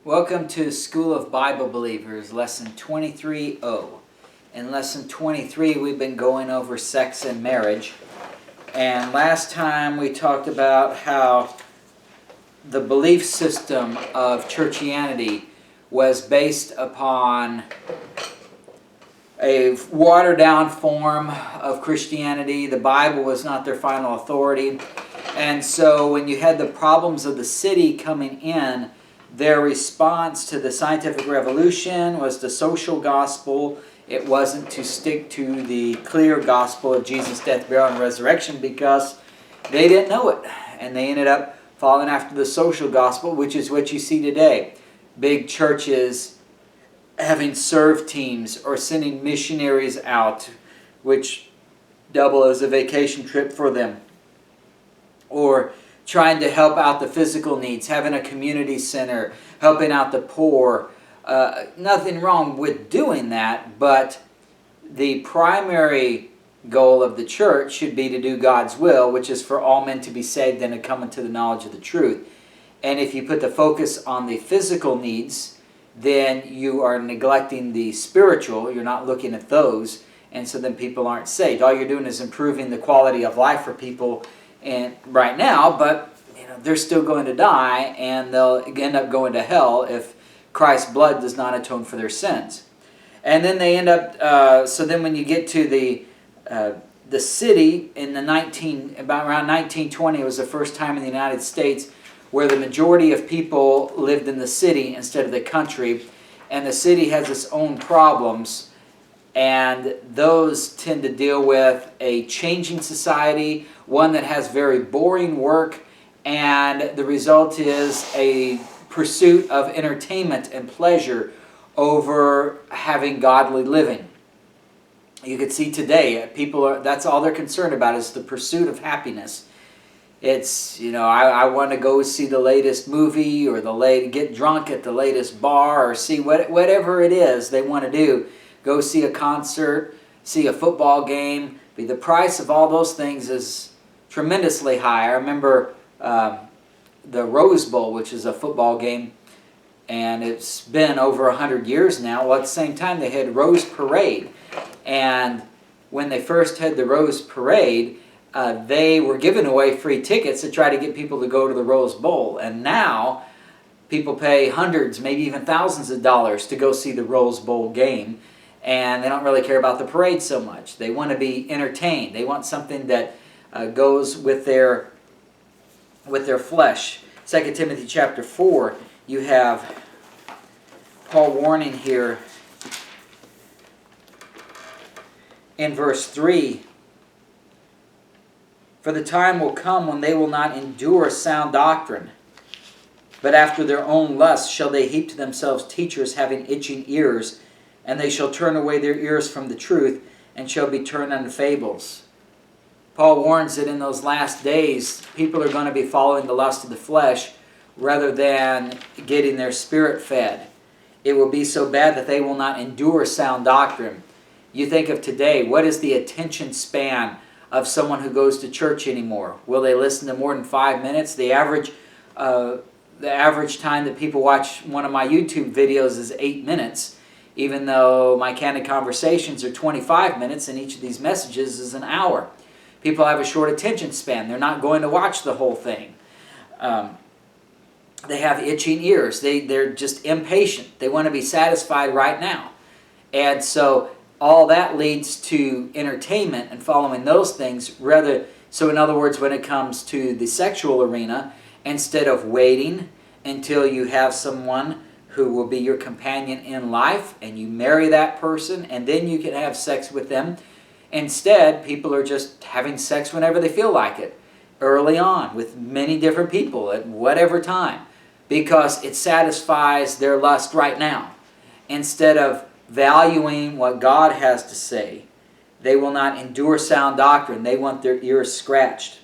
Welcome to School of Bible Believers, Lesson 23.0. In Lesson 23, we've been going over sex and marriage. And last time we talked about how the belief system of churchianity was based upon a watered-down form of Christianity. The Bible was not their final authority. And so when you had the problems of the city coming in, their response to the scientific revolution was the social gospel. It wasn't to stick to the clear gospel of Jesus' death, burial, and resurrection because they didn't know it. And they ended up following after the social gospel, which is what you see today. Big churches having serve teams or sending missionaries out, which double as a vacation trip for them. Or trying to help out the physical needs, having a community center, helping out the poor. Nothing wrong with doing that, but the primary goal of the church should be to do God's will, which is for all men to be saved and to come into the knowledge of the truth. And if you put the focus on the physical needs, then you are neglecting the spiritual. You're not looking at those, and so then people aren't saved. All you're doing is improving the quality of life for people right now, but they're still going to die, and they'll end up going to hell if Christ's blood does not atone for their sins. And then they end up. So then, when you get to the city in the about around 1920, it was the first time in the United States where the majority of people lived in the city instead of the country, and the city has its own problems. And those tend to deal with a changing society, one that has very boring work, and the result is a pursuit of entertainment and pleasure over having godly living. You can see today, that's all they're concerned about is the pursuit of happiness. It's, I want to go see the latest movie or get drunk at the latest bar or see whatever it is they want to do. Go see a concert, see a football game. The price of all those things is tremendously high. I remember the Rose Bowl, which is a football game, and it's been over 100 years now. Well, at the same time, they had Rose Parade. And when they first had the Rose Parade, they were giving away free tickets to try to get people to go to the Rose Bowl. And now people pay hundreds, maybe even thousands of dollars to go see the Rose Bowl game. And they don't really care about the parade so much. They want to be entertained. They want something that goes with their flesh. 2 Timothy chapter 4, you have Paul warning here in verse 3. For the time will come when they will not endure sound doctrine, but after their own lusts shall they heap to themselves teachers having itching ears, and they shall turn away their ears from the truth, and shall be turned unto fables. Paul warns that in those last days, people are going to be following the lust of the flesh rather than getting their spirit fed. It will be so bad that they will not endure sound doctrine. You think of today, what is the attention span of someone who goes to church anymore? Will they listen to more than 5 minutes? The average time that people watch one of my YouTube videos is 8 minutes. Even though my candid conversations are 25 minutes and each of these messages is an hour. People have a short attention span. They're not going to watch the whole thing. They have itching ears. They're just impatient. They want to be satisfied right now. And so all that leads to entertainment and following those things. So in other words, when it comes to the sexual arena, instead of waiting until you have someone who will be your companion in life, and you marry that person, and then you can have sex with them. Instead, people are just having sex whenever they feel like it, early on, with many different people at whatever time, because it satisfies their lust right now. Instead of valuing what God has to say, they will not endure sound doctrine. They want their ears scratched.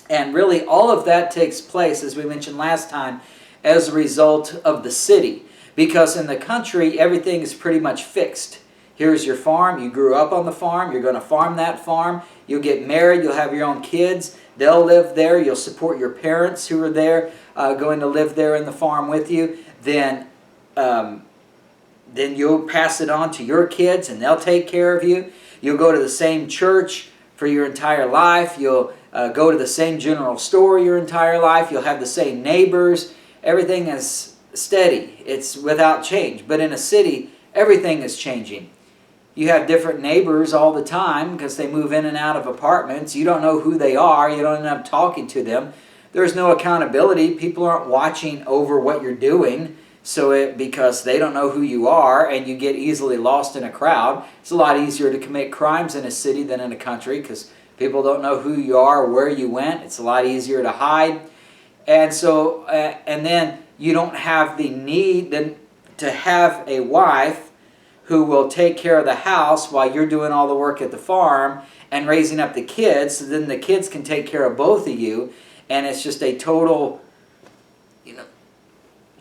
And really, all of that takes place, as we mentioned last time, as a result of the city. Because in the country, everything is pretty much fixed. Here's your farm. You grew up on the farm. You're going to farm that farm. You'll get married. You'll have your own kids. They'll live there. You'll support your parents who are there, going to live there in the farm with you. Then you'll pass it on to your kids, and they'll take care of you. You'll go to the same church for your entire life. You'll go to the same general store your entire life. You'll have the same neighbors. Everything is steady. It's without change. But in a city, everything is changing. You have different neighbors all the time because they move in and out of apartments. You don't know who they are. You don't end up talking to them. There's no accountability. People aren't watching over what you're doing because they don't know who you are, and you get easily lost in a crowd. It's a lot easier to commit crimes in a city than in a country because people don't know who you are or where you went. It's a lot easier to hide. And so, and then you don't have the need to have a wife who will take care of the house while you're doing all the work at the farm and raising up the kids, so then the kids can take care of both of you. And it's just a total,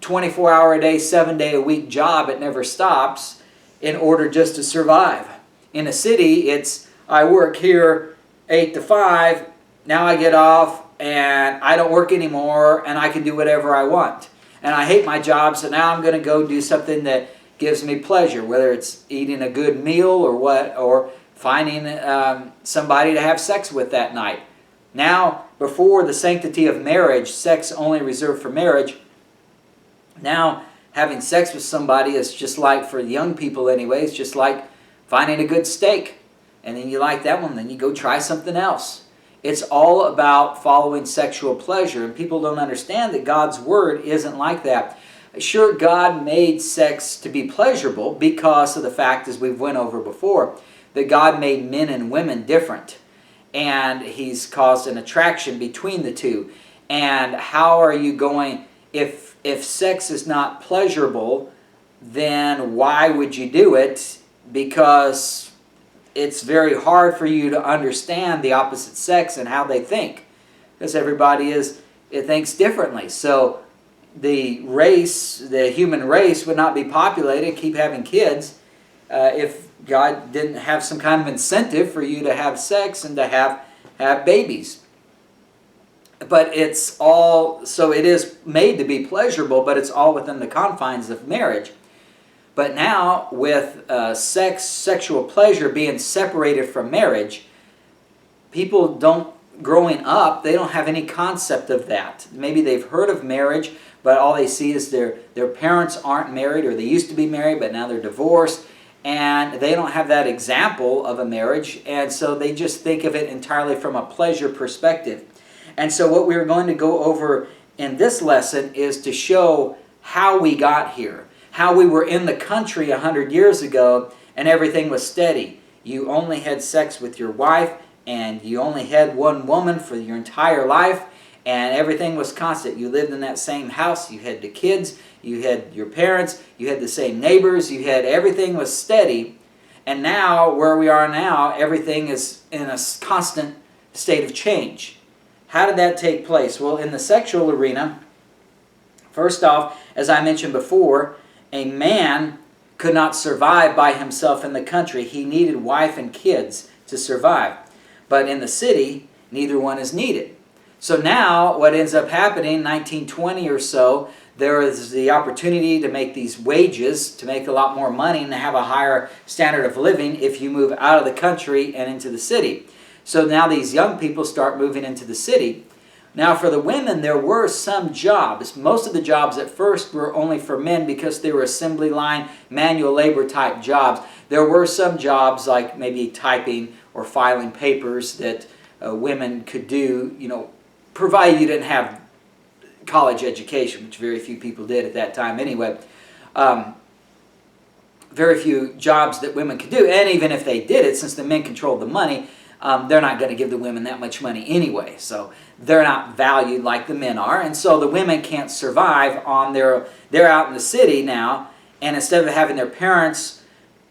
24-hour-a-day, 7-day-a-week job. It never stops in order just to survive. In a city, it's, I work here 8 to 5, now I get off, and I don't work anymore, and I can do whatever I want. And I hate my job, so now I'm going to go do something that gives me pleasure, whether it's eating a good meal or finding somebody to have sex with that night. Now, before the sanctity of marriage, sex only reserved for marriage, now having sex with somebody is just like, for young people anyway, it's just like finding a good steak. And then you like that one, then you go try something else. It's all about following sexual pleasure, and people don't understand that God's Word isn't like that. Sure, God made sex to be pleasurable because of the fact, as we've went over before, that God made men and women different. And He's caused an attraction between the two. And how are you going, if sex is not pleasurable, then why would you do it? Because it's very hard for you to understand the opposite sex and how they think. Because everybody thinks differently. So the human race would not be populated, keep having kids, if God didn't have some kind of incentive for you to have sex and to have babies. But it's all, so it is made to be pleasurable, but it's all within the confines of marriage. But now, with sexual pleasure being separated from marriage, people growing up, they don't have any concept of that. Maybe they've heard of marriage, but all they see is their parents aren't married, or they used to be married, but now they're divorced, and they don't have that example of a marriage, and so they just think of it entirely from a pleasure perspective. And so what we're going to go over in this lesson is to show how we got here, how we were in the country 100 years ago, and everything was steady. You only had sex with your wife, and you only had one woman for your entire life, and everything was constant. You lived in that same house. You had the kids. You had your parents. You had the same neighbors. Everything was steady. And now, where we are now, everything is in a constant state of change. How did that take place? Well, in the sexual arena, first off, as I mentioned before, a man could not survive by himself in the country. He needed wife and kids to survive. But in the city, neither one is needed. So now, what ends up happening, 1920 or so, there is the opportunity to make these wages, to make a lot more money, and to have a higher standard of living if you move out of the country and into the city. So now these young people start moving into the city. Now for the women, there were some jobs. Most of the jobs at first were only for men because they were assembly line, manual labor type jobs. There were some jobs like maybe typing or filing papers that women could do, provided you didn't have college education, which very few people did at that time anyway. Very few jobs that women could do. And even if they did it, since the men controlled the money, they're not going to give the women that much money anyway. So they're not valued like the men are. And so the women can't survive on they're out in the city now. And instead of having their parents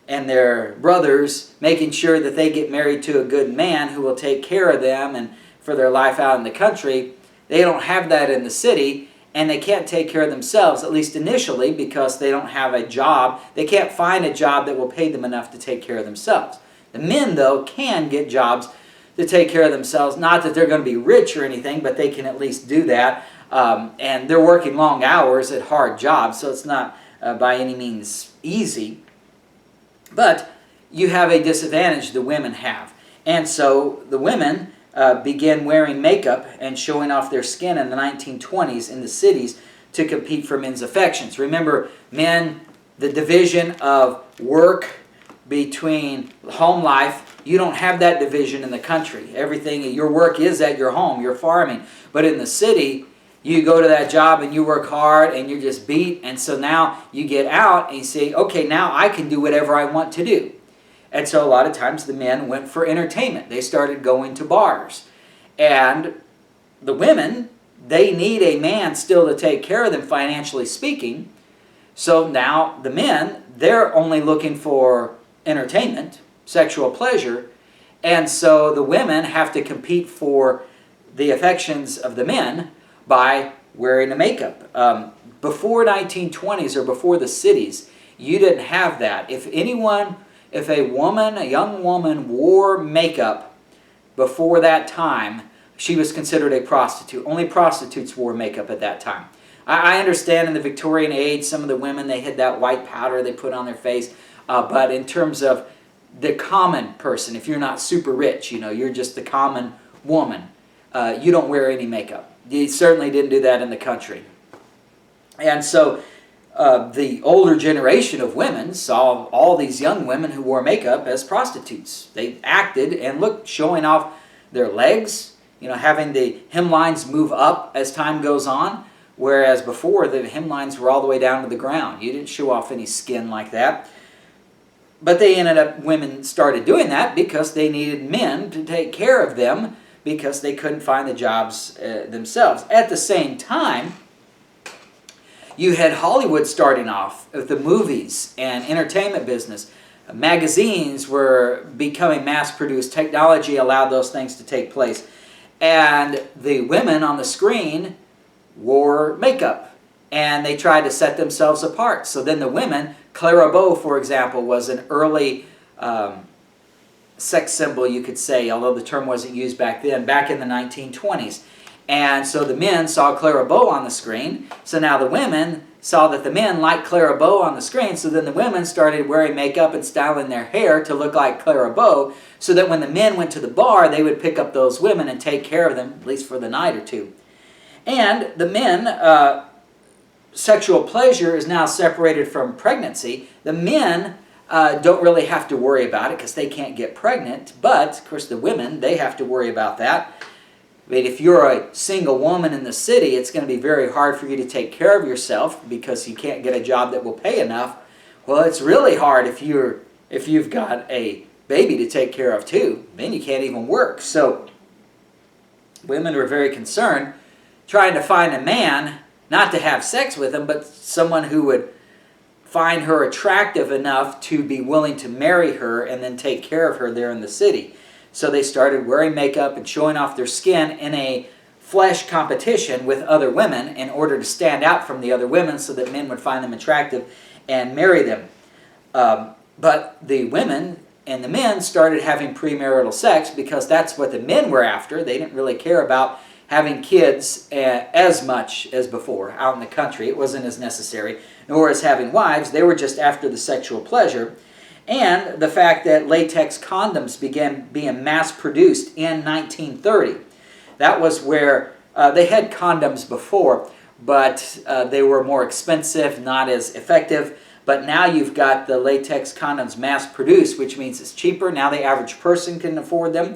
and their brothers making sure that they get married to a good man who will take care of them and for their life out in the country, they don't have that in the city, and they can't take care of themselves, at least initially, because they don't have a job. They can't find a job that will pay them enough to take care of themselves. The men, though, can get jobs to take care of themselves. Not that they're going to be rich or anything, but they can at least do that. And they're working long hours at hard jobs, so it's not by any means easy. But you have a disadvantage the women have. And so the women began wearing makeup and showing off their skin in the 1920s in the cities to compete for men's affections. Remember, men, the division of work between home life, you don't have that division in the country. Everything, your work is at your home, you're farming. But in the city, you go to that job and you work hard and you're just beat. And so now you get out and you say, okay, now I can do whatever I want to do. And so a lot of times the men went for entertainment. They started going to bars. And the women, they need a man still to take care of them, financially speaking. So now the men, they're only looking for entertainment, sexual pleasure. And so the women have to compete for the affections of the men by wearing a makeup. Before 1920s or before the cities, you didn't have that. If a woman, a young woman, wore makeup before that time, she was considered a prostitute. Only prostitutes wore makeup at that time. I understand in the Victorian age, some of the women, they had that white powder they put on their face. But in terms of the common person, if you're not super rich, you're just the common woman, you don't wear any makeup. You certainly didn't do that in the country. And so the older generation of women saw all these young women who wore makeup as prostitutes. They acted and looked, showing off their legs, having the hemlines move up as time goes on, whereas before the hemlines were all the way down to the ground. You didn't show off any skin like that. But women started doing that because they needed men to take care of them because they couldn't find the jobs themselves. At the same time, you had Hollywood starting off with the movies and entertainment business. Magazines were becoming mass-produced. Technology allowed those things to take place. And the women on the screen wore makeup. And they tried to set themselves apart. So then the women, Clara Bow, for example, was an early sex symbol, you could say, although the term wasn't used back then, back in the 1920s. And so the men saw Clara Bow on the screen. So now the women saw that the men liked Clara Bow on the screen. So then the women started wearing makeup and styling their hair to look like Clara Bow, so that when the men went to the bar, they would pick up those women and take care of them, at least for the night or two. And the men, sexual pleasure is now separated from pregnancy. The men don't really have to worry about it because they can't get pregnant. But, of course, the women, they have to worry about that. I mean, if you're a single woman in the city, it's going to be very hard for you to take care of yourself because you can't get a job that will pay enough. Well, it's really hard if you've got a baby to take care of too. Then you can't even work. So women were very concerned trying to find a man, not to have sex with him, but someone who would find her attractive enough to be willing to marry her and then take care of her there in the city. So they started wearing makeup and showing off their skin in a flesh competition with other women in order to stand out from the other women so that men would find them attractive and marry them. But the women and the men started having premarital sex because that's what the men were after. They didn't really care about having kids as much as before out in the country. It wasn't as necessary, nor as having wives. They were just after the sexual pleasure. And the fact that latex condoms began being mass-produced in 1930. That was where they had condoms before, but they were more expensive, not as effective. But now you've got the latex condoms mass-produced, which means it's cheaper. Now the average person can afford them.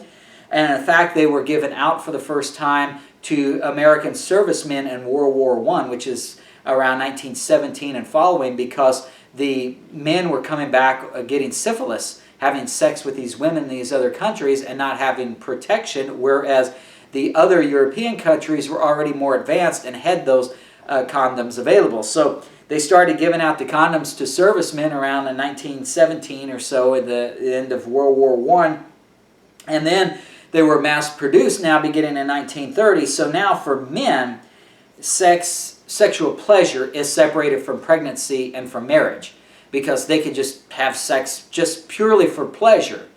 And in fact, they were given out for the first time to American servicemen in World War I, which is around 1917 and following, because the men were coming back getting syphilis, having sex with these women in these other countries and not having protection, whereas the other European countries were already more advanced and had those condoms available. So they started giving out the condoms to servicemen around in 1917 or so, at the end of World War I. And then they were mass-produced now beginning in 1930. So now for men, sexual pleasure is separated from pregnancy and from marriage, because they could just have sex just purely for pleasure.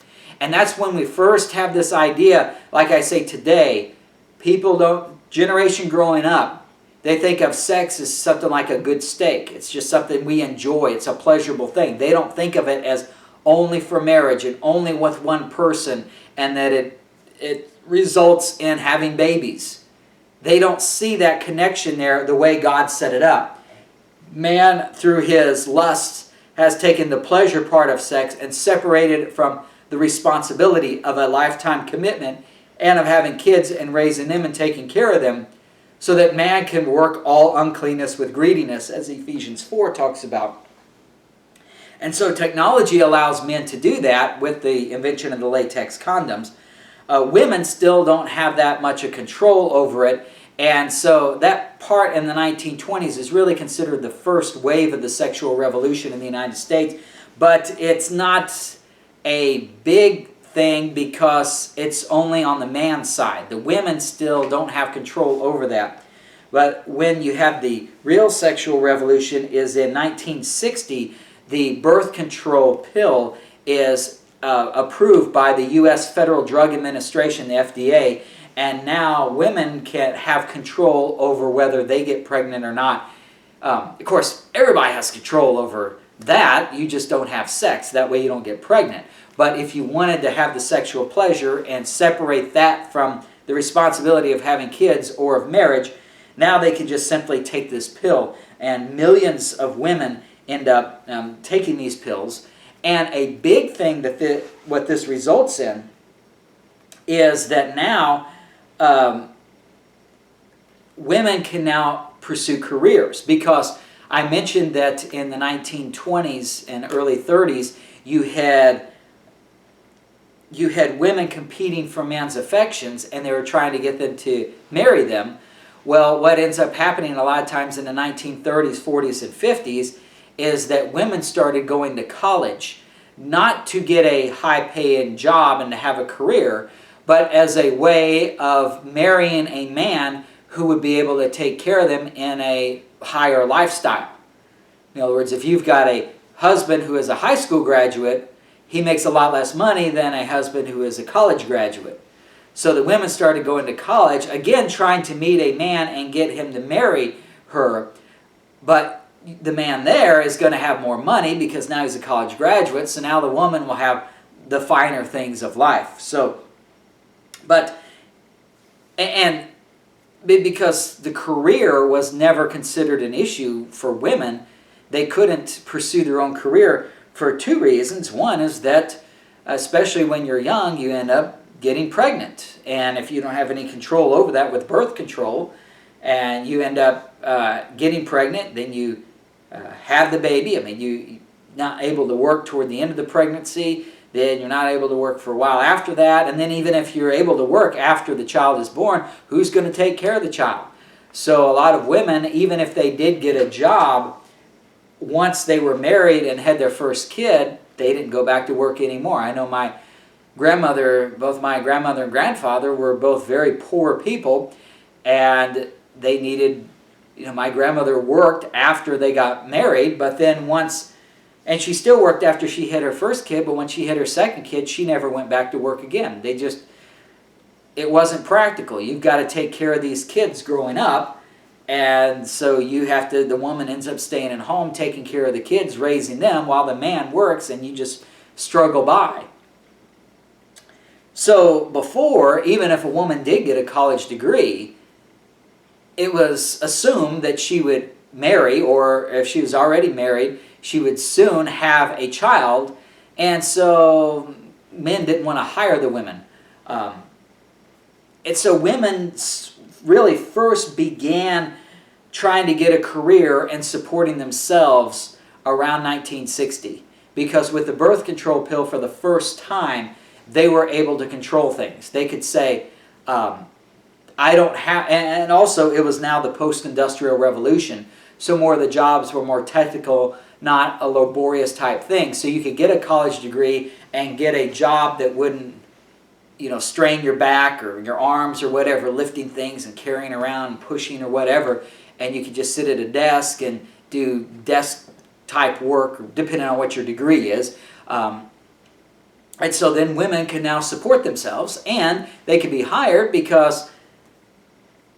And that's when we first have this idea, like I say today, people don't, generation growing up, they think of sex as something like a good steak. It's just something we enjoy. It's a pleasurable thing. They don't think of it as only for marriage and only with one person, and that it results in having babies. They don't see that connection there the way God set it up. Man, through his lusts, has taken the pleasure part of sex and separated it from the responsibility of a lifetime commitment and of having kids and raising them and taking care of them, so that man can work all uncleanness with greediness, as Ephesians 4 talks about. And so technology allows men to do that with the invention of the latex condoms. Women still don't have that much of control over it, and so that part in the 1920s is really considered the first wave of the sexual revolution in the United States, but it's not a big thing because it's only on the man's side. The women still don't have control over that. But when you have the real sexual revolution is in 1960, the birth control pill is approved by the U.S. Federal Drug Administration, the FDA, and now women can have control over whether they get pregnant or not. Of course, everybody has control over that. You just don't have sex. That way you don't get pregnant. But if you wanted to have the sexual pleasure and separate that from the responsibility of having kids or of marriage, now they can just simply take this pill. And millions of women end up taking these pills. And a big thing that what this results in is that now women can now pursue careers, because I mentioned that in the 1920s and early 30s you had women competing for men's affections, and they were trying to get them to marry them. Well, what ends up happening a lot of times in the 1930s, 40s, and 50s is that women started going to college, not to get a high-paying job and to have a career, but as a way of marrying a man who would be able to take care of them in a higher lifestyle. In other words, if you've got a husband who is a high school graduate, he makes a lot less money than a husband who is a college graduate. So the women started going to college, again trying to meet a man and get him to marry her. But the man there is going to have more money because now he's a college graduate, so now the woman will have the finer things of life. So, because the career was never considered an issue for women, they couldn't pursue their own career for two reasons. One is that, especially when you're young, you end up getting pregnant. And if you don't have any control over that with birth control, and you end up getting pregnant, then you have the baby. I mean, you're not able to work toward the end of the pregnancy, then you're not able to work for a while after that, and then even if you're able to work after the child is born, who's going to take care of the child? So a lot of women, even if they did get a job, once they were married and had their first kid, they didn't go back to work anymore. I know my grandmother, both my grandmother and grandfather were both very poor people, and they needed, my grandmother worked after they got married, but then and she still worked after she had her first kid, but when she had her second kid, she never went back to work again. It wasn't practical. You've got to take care of these kids growing up, and so the woman ends up staying at home, taking care of the kids, raising them, while the man works, and you just struggle by. So before, even if a woman did get a college degree, it was assumed that she would marry, or if she was already married, she would soon have a child, and so men didn't want to hire the women. And so women really first began trying to get a career and supporting themselves around 1960, because with the birth control pill for the first time, they were able to control things. They could say, I don't have, and also it was now the post-industrial revolution, so more of the jobs were more technical, not a laborious type thing. So you could get a college degree and get a job that wouldn't, strain your back or your arms or whatever, lifting things and carrying around and pushing or whatever, and you could just sit at a desk and do desk type work, depending on what your degree is. And so then women can now support themselves, and they can be hired because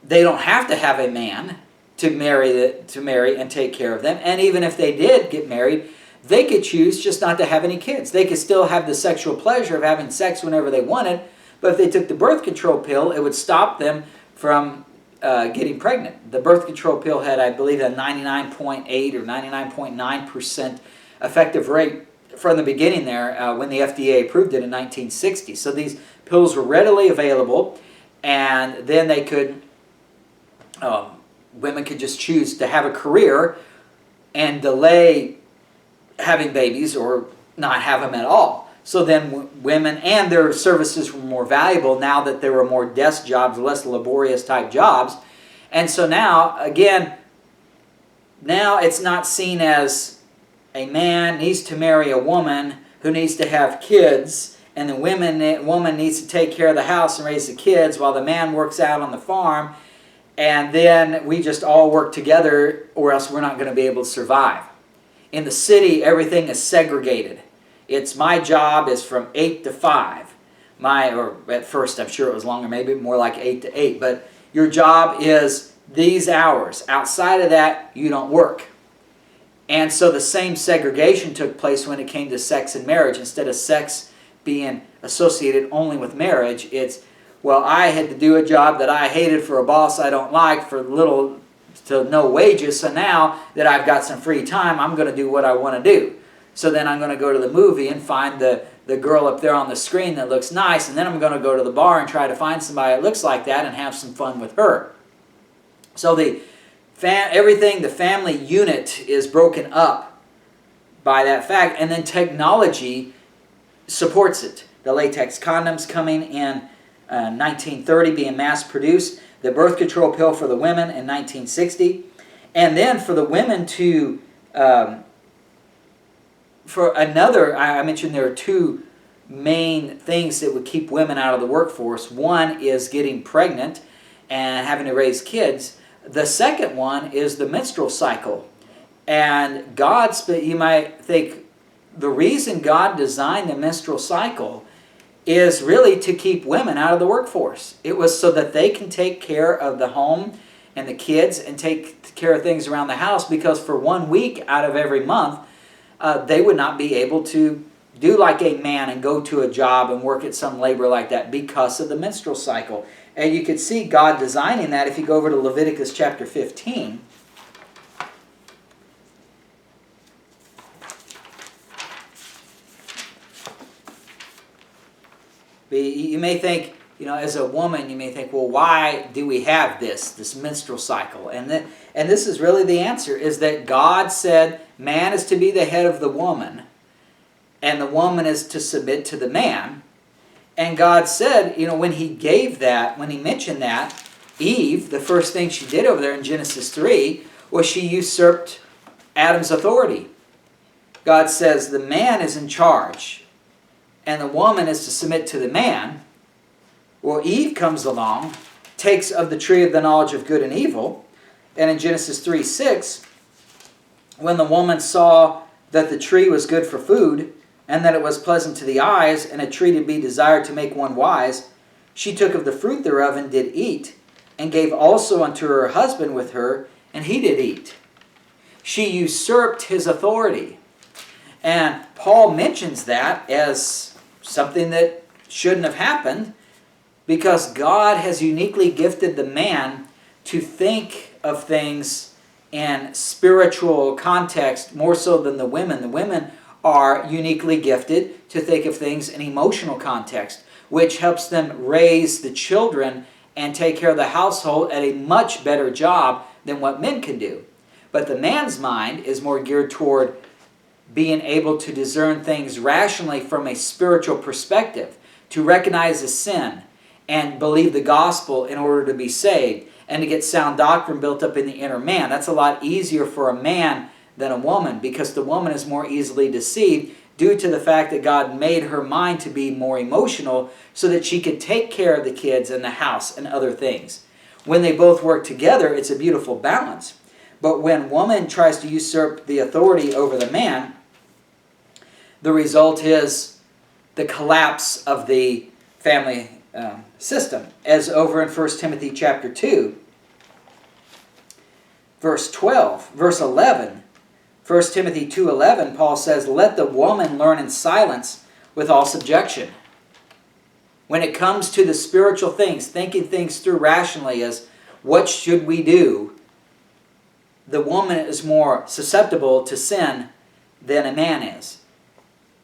they don't have to have a man to marry and take care of them. And even if they did get married, they could choose just not to have any kids. They could still have the sexual pleasure of having sex whenever they wanted, but if they took the birth control pill, it would stop them from getting pregnant. The birth control pill had, I believe, a 99.8 or 99.9% effective rate from the beginning there when the FDA approved it in 1960. So these pills were readily available, and then they could, women could just choose to have a career and delay having babies or not have them at all. So then women and their services were more valuable now that there were more desk jobs, less laborious type jobs. And so now, again, now it's not seen as a man needs to marry a woman who needs to have kids, and the woman needs to take care of the house and raise the kids while the man works out on the farm, and then we just all work together or else we're not going to be able to survive. In the city, everything is segregated. It's my job is from 8 to 5. Or at first I'm sure it was longer, maybe more like 8 to 8, but your job is these hours. Outside of that, you don't work. And so the same segregation took place when it came to sex and marriage. Instead of sex being associated only with marriage, it's, well, I had to do a job that I hated for a boss I don't like for little to no wages, so now that I've got some free time, I'm going to do what I want to do. So then I'm going to go to the movie and find the girl up there on the screen that looks nice, and then I'm going to go to the bar and try to find somebody that looks like that and have some fun with her. So the family unit is broken up by that fact, and then technology supports it. The latex condoms coming in 1930 being mass-produced, the birth control pill for the women in 1960, and then for the women to, I mentioned there are two main things that would keep women out of the workforce. One is getting pregnant and having to raise kids. The second one is the menstrual cycle. And you might think, the reason God designed the menstrual cycle is really to keep women out of the workforce. It was so that they can take care of the home and the kids and take care of things around the house, because for 1 week out of every month, they would not be able to do like a man and go to a job and work at some labor like that because of the menstrual cycle. And you could see God designing that if you go over to Leviticus chapter 15. You may think, as a woman, you may think, well, why do we have this menstrual cycle? And this is really the answer, is that God said man is to be the head of the woman, and the woman is to submit to the man. And God said, when He mentioned that, Eve, the first thing she did over there in Genesis 3 was she usurped Adam's authority. God says the man is in charge, and the woman is to submit to the man. Well, Eve comes along, takes of the tree of the knowledge of good and evil, and in Genesis 3:6, when the woman saw that the tree was good for food, and that it was pleasant to the eyes, and a tree to be desired to make one wise, she took of the fruit thereof and did eat, and gave also unto her husband with her, and he did eat. She usurped his authority. And Paul mentions that as something that shouldn't have happened, because God has uniquely gifted the man to think of things in spiritual context more so than the women. The women are uniquely gifted to think of things in emotional context, which helps them raise the children and take care of the household at a much better job than what men can do. But the man's mind is more geared toward being able to discern things rationally from a spiritual perspective, to recognize a sin and believe the gospel in order to be saved, and to get sound doctrine built up in the inner man. That's a lot easier for a man than a woman, because the woman is more easily deceived due to the fact that God made her mind to be more emotional so that she could take care of the kids and the house and other things. When they both work together, it's a beautiful balance. But when woman tries to usurp the authority over the man, the result is the collapse of the family system. As over in 1 Timothy chapter 2, verse 12, verse 11, 1 Timothy 2:11, Paul says, "Let the woman learn in silence with all subjection." When it comes to the spiritual things, thinking things through rationally as what should we do, the woman is more susceptible to sin than a man is.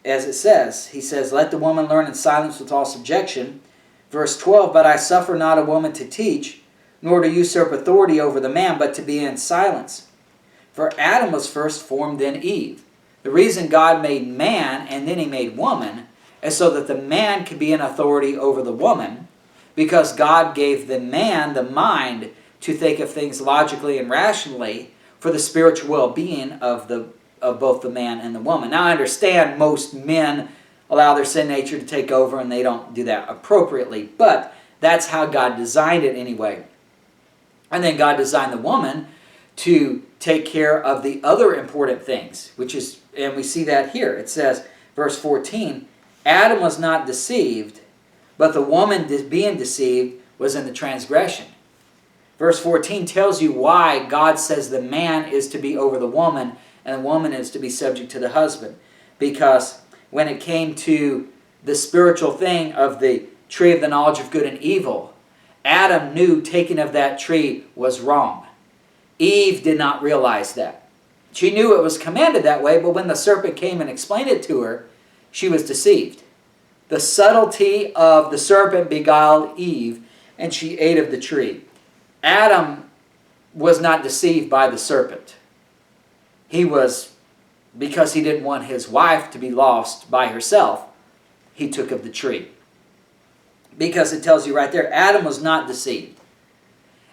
As it says, he says, "Let the woman learn in silence with all subjection." Verse 12, "But I suffer not a woman to teach, nor to usurp authority over the man, but to be in silence. For Adam was first formed, then Eve." The reason God made man and then he made woman is so that the man could be in authority over the woman, because God gave the man the mind to think of things logically and rationally for the spiritual well-being of both the man and the woman. Now I understand most men allow their sin nature to take over and they don't do that appropriately, but that's how God designed it anyway. And then God designed the woman to take care of the other important things, which is, and we see that here. It says, verse 14, "Adam was not deceived, but the woman being deceived was in the transgression." Verse 14 tells you why God says the man is to be over the woman and the woman is to be subject to the husband. Because when it came to the spiritual thing of the tree of the knowledge of good and evil, Adam knew taking of that tree was wrong. Eve did not realize that. She knew it was commanded that way, but when the serpent came and explained it to her, she was deceived. The subtlety of the serpent beguiled Eve, and she ate of the tree. Adam was not deceived by the serpent. He was, because he didn't want his wife to be lost by herself, he took of the tree. Because it tells you right there, Adam was not deceived.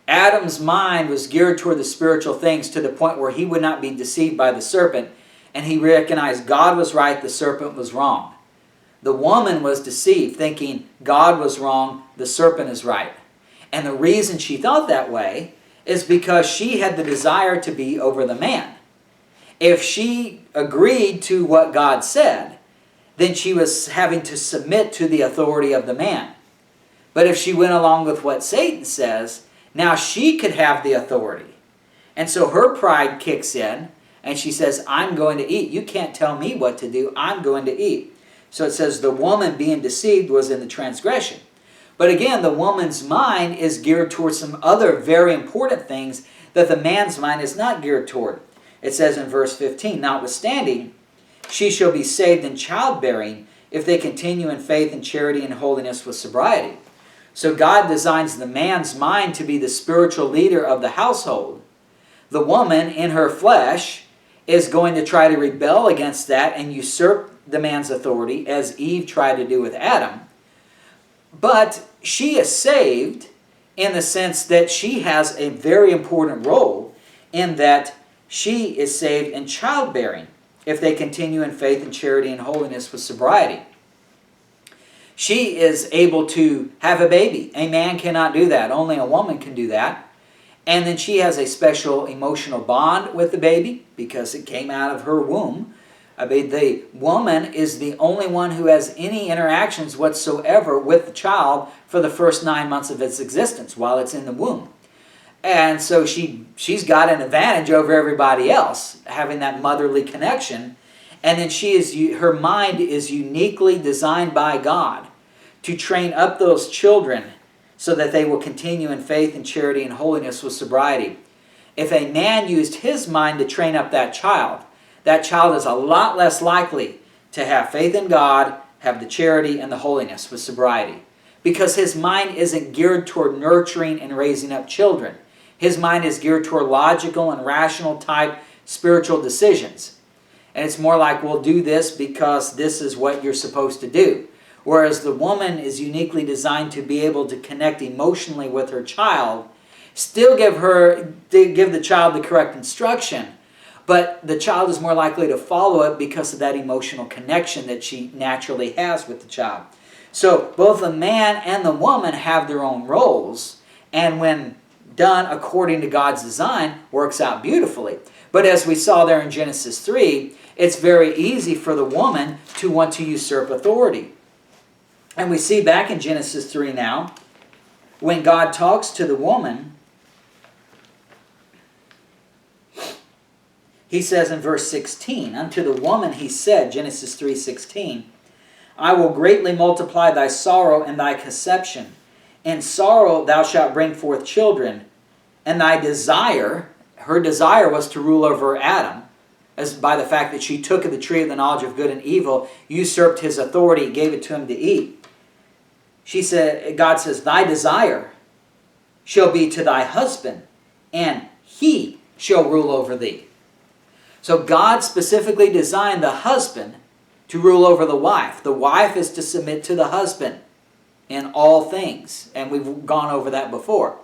Adam's mind was geared toward the spiritual things to the point where he would not be deceived by the serpent, and he recognized God was right, the serpent was wrong. The woman was deceived, thinking God was wrong, the serpent is right. And the reason she thought that way is because she had the desire to be over the man. If she agreed to what God said, then she was having to submit to the authority of the man. But if she went along with what Satan says, now she could have the authority. And so her pride kicks in, and she says, "I'm going to eat. You can't tell me what to do. I'm going to eat." So it says the woman being deceived was in the transgression. But again, the woman's mind is geared towards some other very important things that the man's mind is not geared toward. It says in verse 15, "Notwithstanding, she shall be saved in childbearing if they continue in faith and charity and holiness with sobriety." So God designs the man's mind to be the spiritual leader of the household. The woman, in her flesh, is going to try to rebel against that and usurp the man's authority, as Eve tried to do with Adam. But she is saved in the sense that she has a very important role in that she is saved in childbearing if they continue in faith and charity and holiness with sobriety. She is able to have a baby. A man cannot do that. Only a woman can do that. And then she has a special emotional bond with the baby because it came out of her womb. I mean, the woman is the only one who has any interactions whatsoever with the child for the first 9 months of its existence while it's in the womb. And so she's got an advantage over everybody else, having that motherly connection. And then her mind is uniquely designed by God to train up those children so that they will continue in faith and charity and holiness with sobriety. If a man used his mind to train up that child is a lot less likely to have faith in God, have the charity and the holiness with sobriety. Because his mind isn't geared toward nurturing and raising up children. His mind is geared toward logical and rational type spiritual decisions. And it's more like, we'll do this because this is what you're supposed to do. Whereas the woman is uniquely designed to be able to connect emotionally with her child, still give the child the correct instruction, but the child is more likely to follow it because of that emotional connection that she naturally has with the child. So both the man and the woman have their own roles, and when done according to God's design, works out beautifully. But as we saw there in Genesis 3, it's very easy for the woman to want to usurp authority. And we see back in Genesis 3 now, when God talks to the woman, he says in verse 16, unto the woman he said, Genesis 3:16, I will greatly multiply thy sorrow and thy conception. In sorrow thou shalt bring forth children, and thy desire, her desire was to rule over Adam, as by the fact that she took of the tree of the knowledge of good and evil, usurped his authority, gave it to him to eat. She said, God says, thy desire shall be to thy husband, and he shall rule over thee. So God specifically designed the husband to rule over the wife. The wife is to submit to the husband in all things. And we've gone over that before.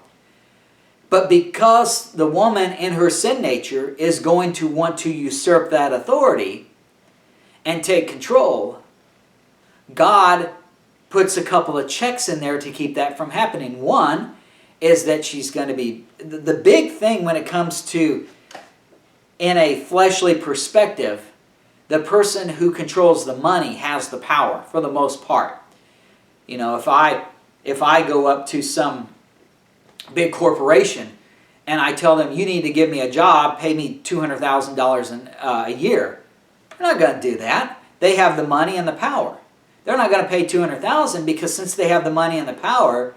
But because the woman in her sin nature is going to want to usurp that authority and take control, God puts a couple of checks in there to keep that from happening. One is that she's going to be... The big thing when it comes to, in a fleshly perspective, the person who controls the money has the power for the most part. You know, if I go up to some big corporation and I tell them, you need to give me a job, pay me $200,000 a year, they're not going to do that. They have the money and the power. They're not going to pay $200,000 because since they have the money and the power,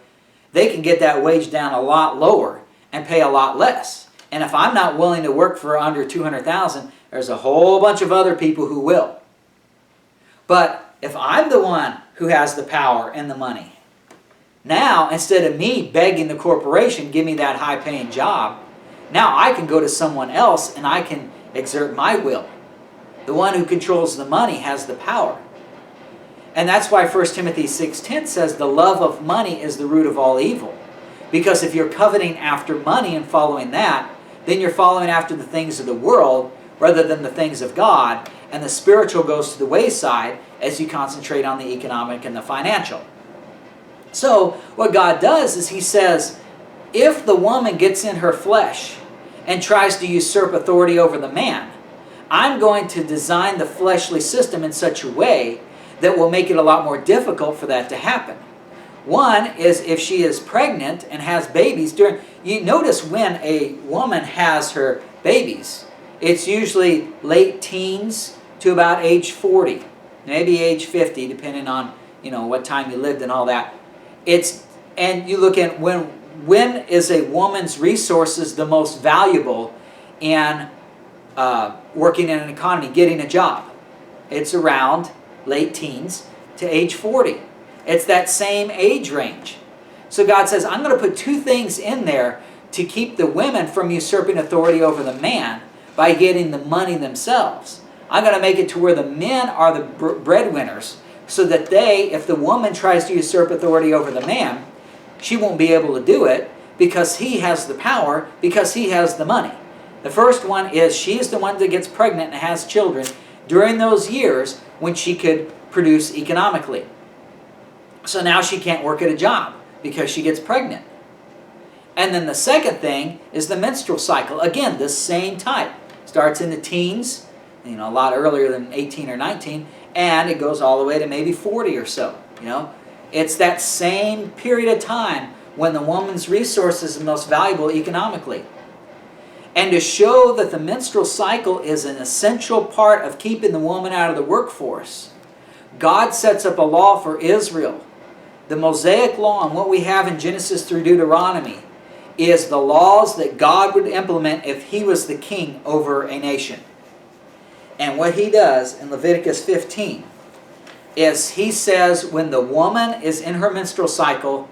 they can get that wage down a lot lower and pay a lot less. And if I'm not willing to work for under $200,000, there's a whole bunch of other people who will. But if I'm the one who has the power and the money, now instead of me begging the corporation, give me that high-paying job, now I can go to someone else and I can exert my will. The one who controls the money has the power. And that's why 1 Timothy 6:10 says the love of money is the root of all evil. Because if you're coveting after money and following that, then you're following after the things of the world rather than the things of God, and the spiritual goes to the wayside as you concentrate on the economic and the financial. So what God does is he says, if the woman gets in her flesh and tries to usurp authority over the man, I'm going to design the fleshly system in such a way that will make it a lot more difficult for that to happen. One is if she is pregnant and has babies you notice when a woman has her babies, it's usually late teens to about age 40, maybe age 50, depending on what time you lived and all that. And you look at when is a woman's resources the most valuable in working in an economy, getting a job. It's around late teens to age 40. It's that same age range. So God says, I'm going to put two things in there to keep the women from usurping authority over the man by getting the money themselves. I'm going to make it to where the men are the breadwinners so that if the woman tries to usurp authority over the man, she won't be able to do it because he has the power, because he has the money. The first one is she's the one that gets pregnant and has children during those years when she could produce economically. So now she can't work at a job because she gets pregnant. And then the second thing is the menstrual cycle. Again, the same type. Starts in the teens, a lot earlier than 18 or 19, and it goes all the way to maybe 40 or so. It's that same period of time when the woman's resources are most valuable economically. And to show that the menstrual cycle is an essential part of keeping the woman out of the workforce, God sets up a law for Israel. The Mosaic law and what we have in Genesis through Deuteronomy is the laws that God would implement if he was the king over a nation. And what he does in Leviticus 15 is he says when the woman is in her menstrual cycle,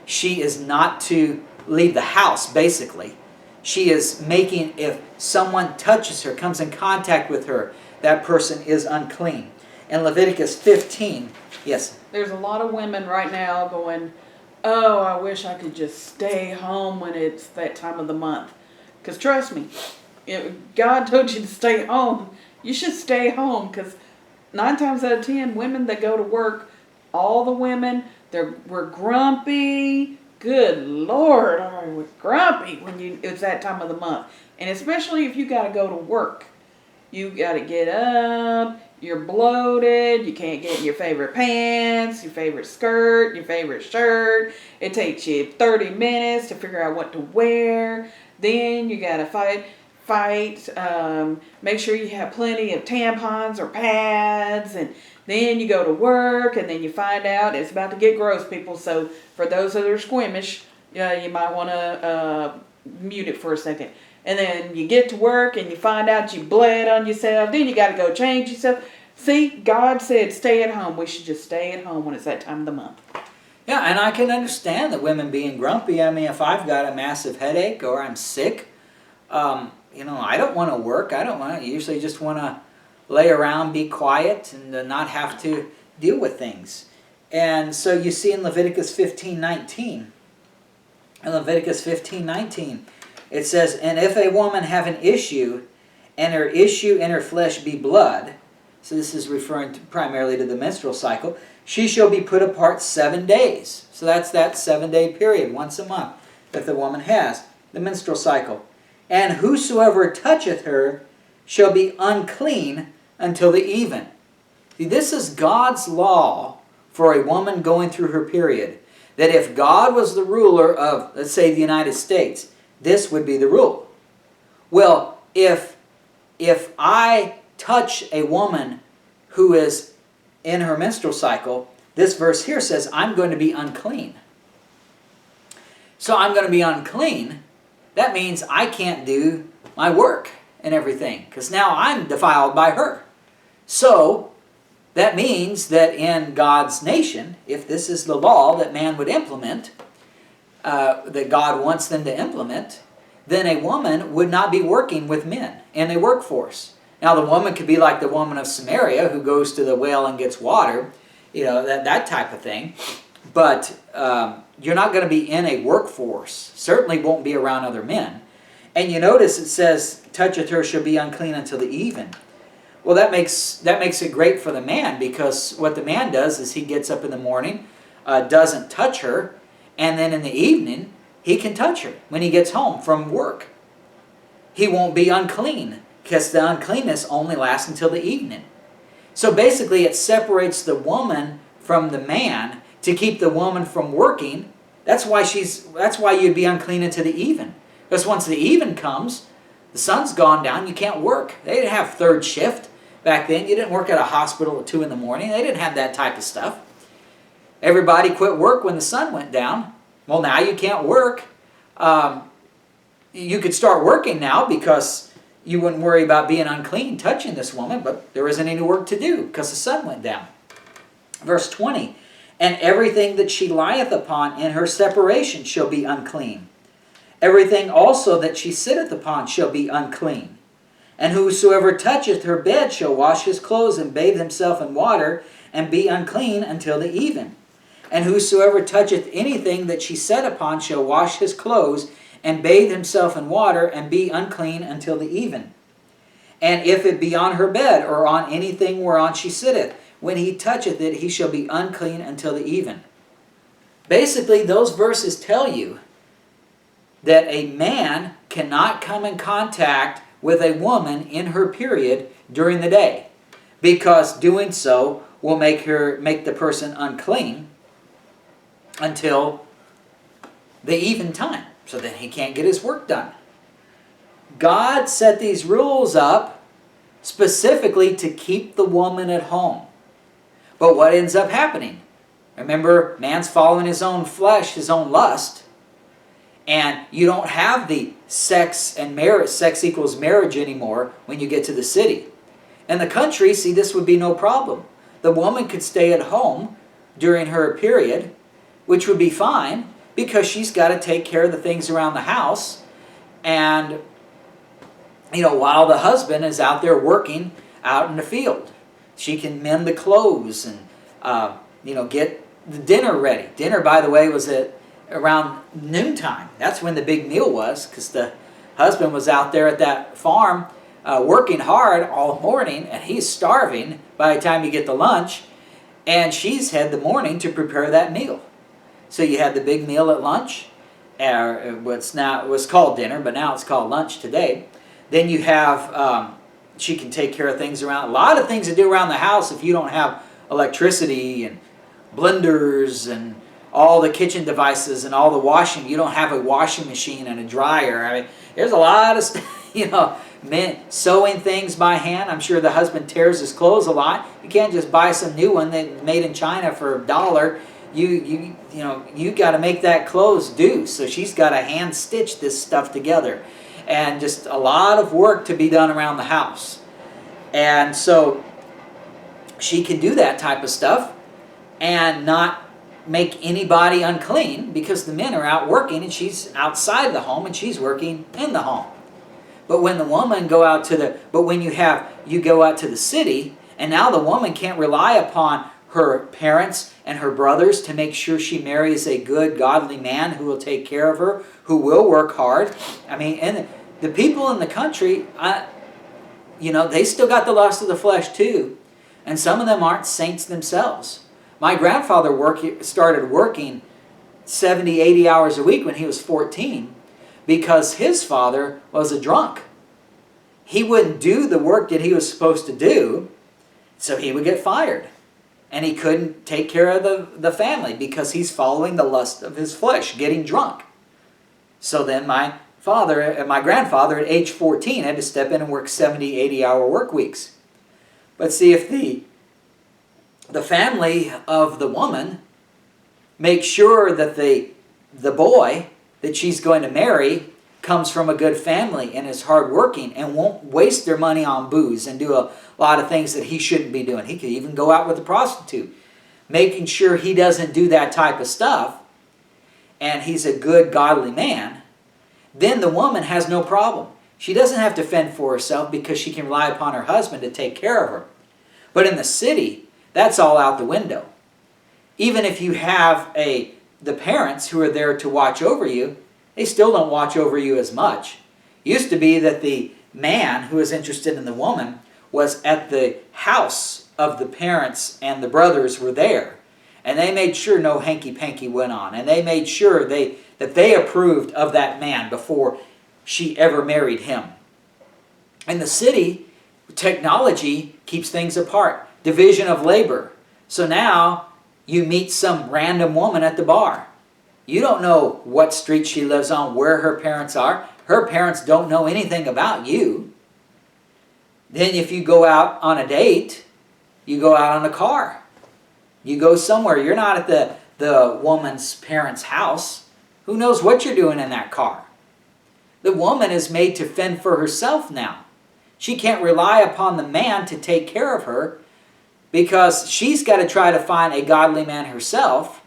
she is not to leave the house, basically. She is making, if someone touches her, comes in contact with her, that person is unclean. In Leviticus 15, yes? There's a lot of women right now going, oh, I wish I could just stay home when it's that time of the month. Because trust me, if God told you to stay home, you should stay home. Because 9 times out of 10, women that go to work, all the women, we're grumpy. Good Lord, we're grumpy when it's that time of the month. And especially if you got to go to work. You got to get up. you're bloated, you can't get in your favorite pants, your favorite skirt, your favorite shirt. It takes you 30 minutes to figure out what to wear. Then you gotta fight. Make sure you have plenty of tampons or pads, and then you go to work, and then you find out it's about to get gross, people. So for those that are squeamish, you might want to mute it for a second. And then you get to work and you find out you bled on yourself. Then you got to go change yourself. See, God said stay at home. We should just stay at home when it's that time of the month. Yeah, and I can understand the women being grumpy. I mean, if I've got a massive headache or I'm sick, I don't want to work. I usually just want to lay around, be quiet, and not have to deal with things. And so you see in Leviticus 15:19, it says, "And if a woman have an issue, and her issue in her flesh be blood," so this is referring primarily to the menstrual cycle, "she shall be put apart 7 days." So that's that 7-day period, once a month, that the woman has, the menstrual cycle. "And whosoever toucheth her shall be unclean until the even." See, this is God's law for a woman going through her period. That if God was the ruler of, let's say, the United States, this would be the rule. Well, if I touch a woman who is in her menstrual cycle, this verse here says, I'm going to be unclean. So I'm going to be unclean. That means I can't do my work and everything, because now I'm defiled by her. So that means that in God's nation, if this is the law that man would implement, that God wants them to implement, then a woman would not be working with men in a workforce. Now the woman could be like the woman of Samaria who goes to the well and gets water, that type of thing. But you're not going to be in a workforce. Certainly won't be around other men. And you notice it says, toucheth her shall be unclean until the even. Well, that makes it great for the man, because what the man does is he gets up in the morning, doesn't touch her, and then in the evening he can touch her when he gets home from work. He won't be unclean, because the uncleanness only lasts until the evening. So basically it separates the woman from the man to keep the woman from working. That's why you'd be unclean until the even. Because once the even comes, the sun's gone down, you can't work. They didn't have third shift back then. You didn't work at a hospital at 2 in the morning. They didn't have that type of stuff. Everybody quit work when the sun went down. Well, now you can't work. You could start working now, because you wouldn't worry about being unclean touching this woman, but there isn't any work to do because the sun went down. Verse 20, "And everything that she lieth upon in her separation shall be unclean. Everything also that she sitteth upon shall be unclean. And whosoever toucheth her bed shall wash his clothes and bathe himself in water, and be unclean until the even. And whosoever toucheth anything that she sat upon shall wash his clothes, and bathe himself in water, and be unclean until the even. And if it be on her bed, or on anything whereon she sitteth, when he toucheth it, he shall be unclean until the even." Basically, those verses tell you that a man cannot come in contact with a woman in her period during the day, because doing so will make the person unclean until the even time, so that he can't get his work done. God set these rules up specifically to keep the woman at home. But what ends up happening? Remember, man's following his own flesh, his own lust. And you don't have the sex and marriage, sex equals marriage anymore when you get to the city. In the country, see, this would be no problem. The woman could stay at home during her period, which would be fine, because she's got to take care of the things around the house. And, while the husband is out there working out in the field, she can mend the clothes and, get the dinner ready. Dinner, by the way, was at around noontime. That's when the big meal was, because the husband was out there at that farm working hard all morning, and he's starving by the time you get to lunch, and she's had the morning to prepare that meal. So you had the big meal at lunch, it was called dinner, but now it's called lunch today. Then you have She can take care of things around, a lot of things to do around the house if you don't have electricity and blenders and all the kitchen devices and all the washing. You don't have a washing machine and a dryer. I mean, there's a lot of stuff, men sewing things by hand. I'm sure the husband tears his clothes a lot. You can't just buy some new one that made in China for $1. You got to make that clothes do. So she's got to hand stitch this stuff together, and just a lot of work to be done around the house. And so she can do that type of stuff and not make anybody unclean, because the men are out working and she's outside the home and she's working in the home. But when the woman go out to the, but when you go out to the city, and now the woman can't rely upon her parents and her brothers to make sure she marries a good, godly man who will take care of her, who will work hard. I mean, and the people in the country, they still got the lust of the flesh too. And some of them aren't saints themselves. My grandfather started working 70, 80 hours a week when he was 14 because his father was a drunk. He wouldn't do the work that he was supposed to do, so he would get fired. And he couldn't take care of the family because he's following the lust of his flesh, getting drunk. So then my grandfather at age 14 had to step in and work 70, 80-hour work weeks. But see, if the family of the woman makes sure that the boy that she's going to marry comes from a good family and is hardworking and won't waste their money on booze and do a lot of things that he shouldn't be doing. He could even go out with a prostitute. Making sure he doesn't do that type of stuff, and he's a good, godly man, then the woman has no problem. She doesn't have to fend for herself because she can rely upon her husband to take care of her. But in the city, that's all out the window. Even if you have the parents who are there to watch over you, they still don't watch over you as much. It used to be that the man who was interested in the woman was at the house of the parents, and the brothers were there. And they made sure no hanky-panky went on. And they made sure that they approved of that man before she ever married him. In the city, technology keeps things apart. Division of labor. So now you meet some random woman at the bar. You don't know what street she lives on, where her parents are. Her parents don't know anything about you. Then if you go out on a date, you go out on a car. You go somewhere. You're not at the woman's parents' house. Who knows what you're doing in that car? The woman is made to fend for herself now. She can't rely upon the man to take care of her because she's got to try to find a godly man herself,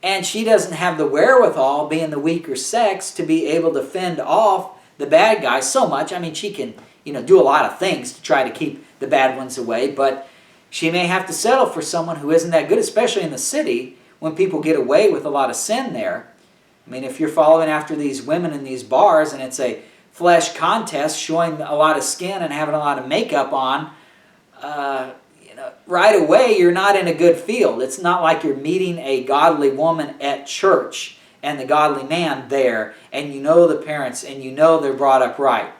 and she doesn't have the wherewithal, being the weaker sex, to be able to fend off the bad guys so much. I mean, she can, do a lot of things to try to keep the bad ones away, but she may have to settle for someone who isn't that good, especially in the city when people get away with a lot of sin there. I mean, if you're following after these women in these bars and it's a flesh contest showing a lot of skin and having a lot of makeup on, right away you're not in a good field. It's not like you're meeting a godly woman at church and the godly man there, and you know the parents and you know they're brought up right.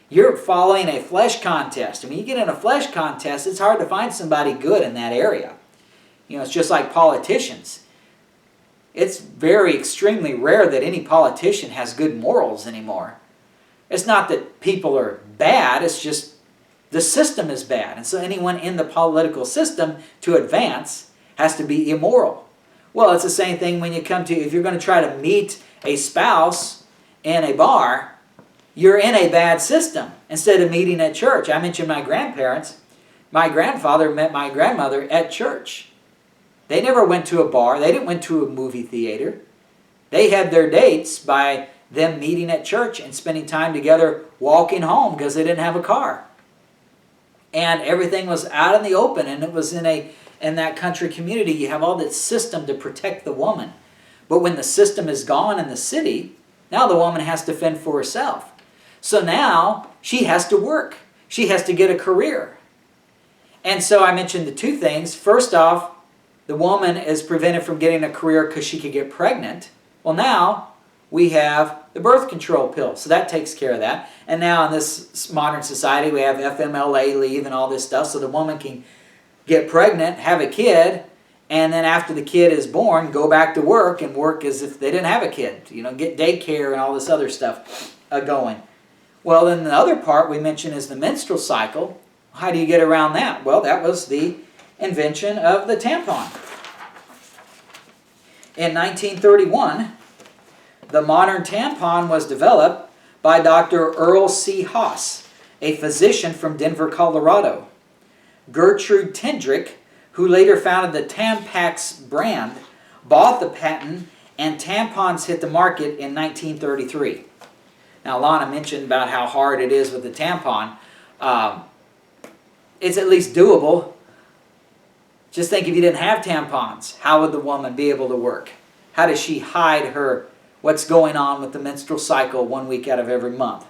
You're following a flesh contest. I mean, you get in a flesh contest, it's hard to find somebody good in that area. It's just like politicians. It's very extremely rare that any politician has good morals anymore. It's not that people are bad, it's just the system is bad. And so anyone in the political system to advance has to be immoral. Well, it's the same thing when you come to, if you're going to try to meet a spouse in a bar, you're in a bad system instead of meeting at church. I mentioned my grandparents. My grandfather met my grandmother at church. They never went to a bar. They didn't went to a movie theater. They had their dates by them meeting at church and spending time together walking home because they didn't have a car. And everything was out in the open, and it was in that country community. You have all that system to protect the woman. But when the system is gone in the city, now the woman has to fend for herself. So now she has to work. She has to get a career. And so I mentioned the two things. First off, the woman is prevented from getting a career because she could get pregnant. Well, now we have the birth control pill. So that takes care of that. And now in this modern society, we have FMLA leave and all this stuff, so the woman can get pregnant, have a kid, and then after the kid is born, go back to work and work as if they didn't have a kid. You know, get daycare and all this other stuff going. Well, then the other part we mentioned is the menstrual cycle. How do you get around that? Well, that was the invention of the tampon. In 1931, the modern tampon was developed by Dr. Earl C. Haas, a physician from Denver, Colorado. Gertrude Tendrick, who later founded the Tampax brand, bought the patent, and tampons hit the market in 1933. Now, Lana mentioned about how hard it is with the tampon. It's at least doable. Just think, if you didn't have tampons, how would the woman be able to work? How does she hide what's going on with the menstrual cycle 1 week out of every month?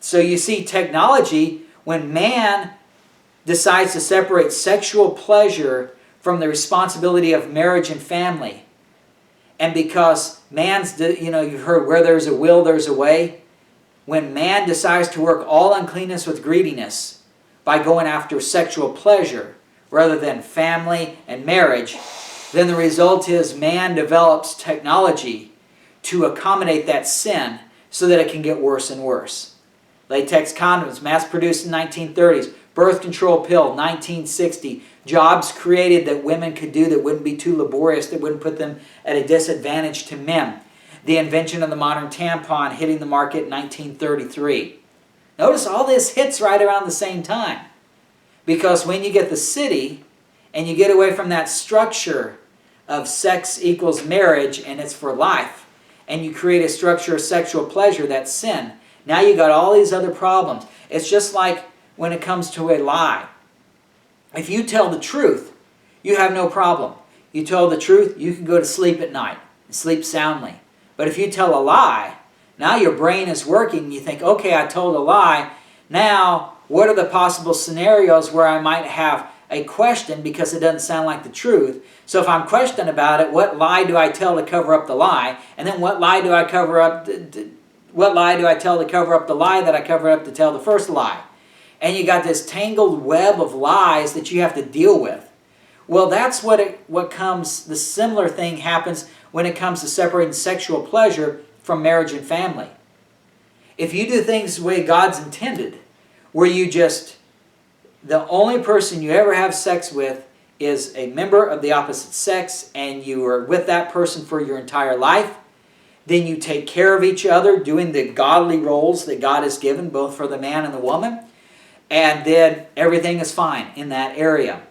So you see, technology, when man decides to separate sexual pleasure from the responsibility of marriage and family, and because man's, you've heard where there's a will, there's a way. When man decides to work all uncleanness with greediness by going after sexual pleasure rather than family and marriage, then the result is man develops technology to accommodate that sin so that it can get worse and worse. Latex condoms, mass-produced in 1930s. Birth control pill, 1960. Jobs created that women could do that wouldn't be too laborious, that wouldn't put them at a disadvantage to men. The invention of the modern tampon hitting the market in 1933. Notice all this hits right around the same time. Because when you get the city and you get away from that structure of sex equals marriage and it's for life, and you create a structure of sexual pleasure, that's sin, now you got all these other problems. It's just like when it comes to a lie. If you tell the truth, you have no problem. You tell the truth, you can go to sleep at night and sleep soundly. But if you tell a lie, now your brain is working. You think, okay, I told a lie. Now, what are the possible scenarios where I might have a question because it doesn't sound like the truth? So if I'm questioning about it, what lie do I tell to cover up the lie? And then what lie do I cover up? What lie do I tell to cover up the lie that I covered up to tell the first lie? And you got this tangled web of lies that you have to deal with. Well, that's the similar thing happens when it comes to separating sexual pleasure from marriage and family. If you do things the way God's intended, where the only person you ever have sex with is a member of the opposite sex, and you are with that person for your entire life, then you take care of each other, doing the godly roles that God has given, both for the man and the woman, and then everything is fine in that area.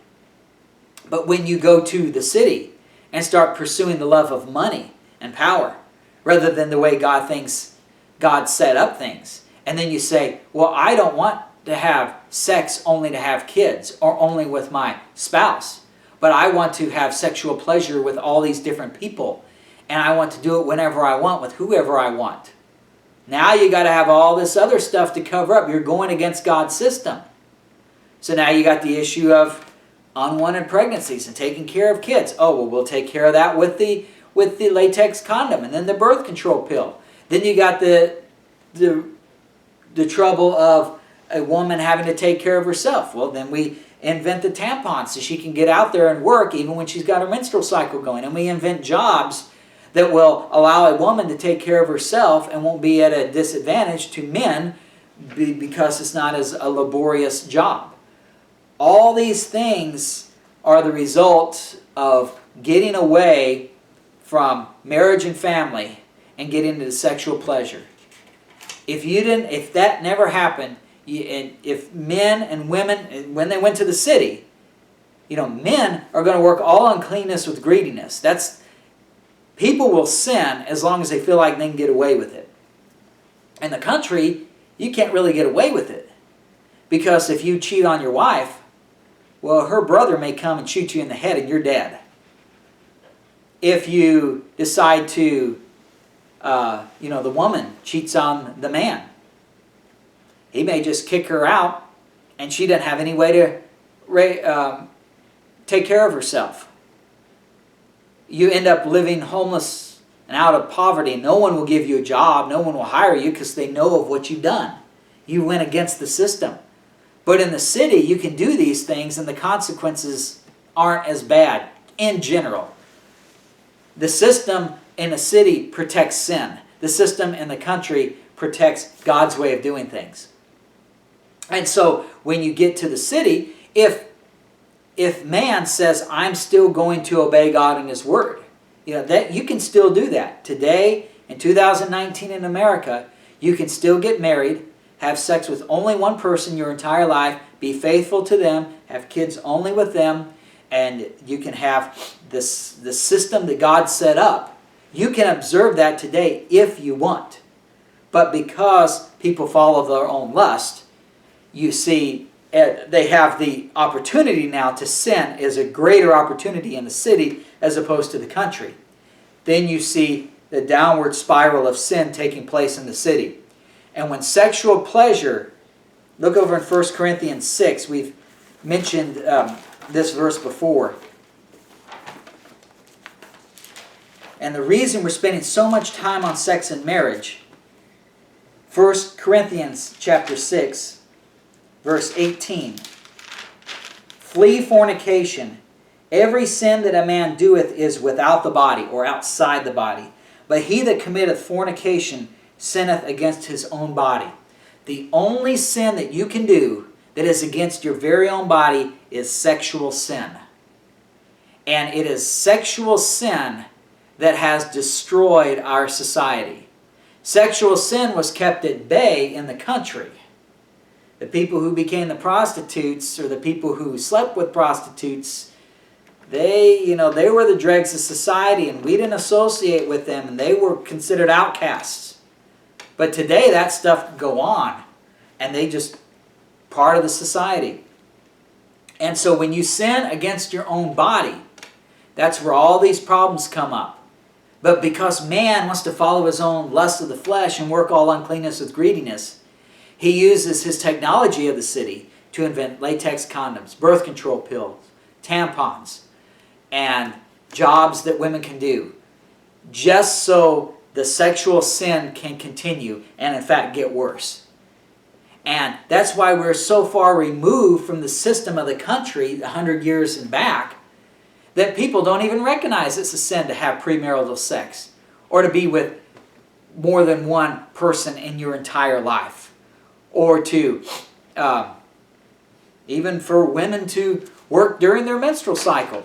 But when you go to the city and start pursuing the love of money and power, rather than the way God thinks God set up things, and then you say, well, I don't want to have sex only to have kids or only with my spouse, but I want to have sexual pleasure with all these different people, and I want to do it whenever I want with whoever I want. Now you got to have all this other stuff to cover up. You're going against God's system. So now you got the issue of unwanted pregnancies and taking care of kids. Oh, well, we'll take care of that with the latex condom and then the birth control pill. Then you got the trouble of a woman having to take care of herself. Well, then we invent the tampon so she can get out there and work even when she's got her menstrual cycle going. And we invent jobs that will allow a woman to take care of herself and won't be at a disadvantage to men because it's not as a laborious job. All these things are the result of getting away from marriage and family and getting into sexual pleasure. If that never happened, if men and women, when they went to the city, men are going to work all uncleanness with greediness. People will sin as long as they feel like they can get away with it. In the country, you can't really get away with it. Because if you cheat on your wife, well, her brother may come and shoot you in the head and you're dead. If you decide to, the woman cheats on the man, he may just kick her out and she doesn't have any way to take care of herself. You end up living homeless and out of poverty, no one will give you a job, no one will hire you because they know of what you've done. You went against the system. But in the city, you can do these things and the consequences aren't as bad in general. The system in the city protects sin. The system in the country protects God's way of doing things. And so when you get to the city, if man says, I'm still going to obey God and His Word, that you can still do that. Today, in 2019 in America, you can still get married, have sex with only one person your entire life, be faithful to them, have kids only with them, and you can have the system that God set up. You can observe that today if you want. But because people follow their own lust, you see, they have the opportunity now to sin is a greater opportunity in the city as opposed to the country. Then you see the downward spiral of sin taking place in the city. And when sexual pleasure, look over in 1 Corinthians 6, we've mentioned this verse before. And the reason we're spending so much time on sex and marriage, 1 Corinthians chapter 6, verse 18. Flee fornication. Every sin that a man doeth is without the body, or outside the body. But he that committeth fornication sinneth against his own body. The only sin that you can do that is against your very own body is sexual sin. And it is sexual sin that has destroyed our society. Sexual sin was kept at bay in the country. The people who became the prostitutes, or the people who slept with prostitutes, they were the dregs of society, and we didn't associate with them, and they were considered outcasts. But today that stuff go on, and they just part of the society. And so when you sin against your own body, that's where all these problems come up. But because man wants to follow his own lust of the flesh and work all uncleanness with greediness, he uses his technology of the city to invent latex condoms, birth control pills, tampons, and jobs that women can do, just so the sexual sin can continue and in fact get worse. And that's why we're so far removed from the system of the country 100 years and back that people don't even recognize it's a sin to have premarital sex or to be with more than one person in your entire life, or to even for women to work during their menstrual cycle.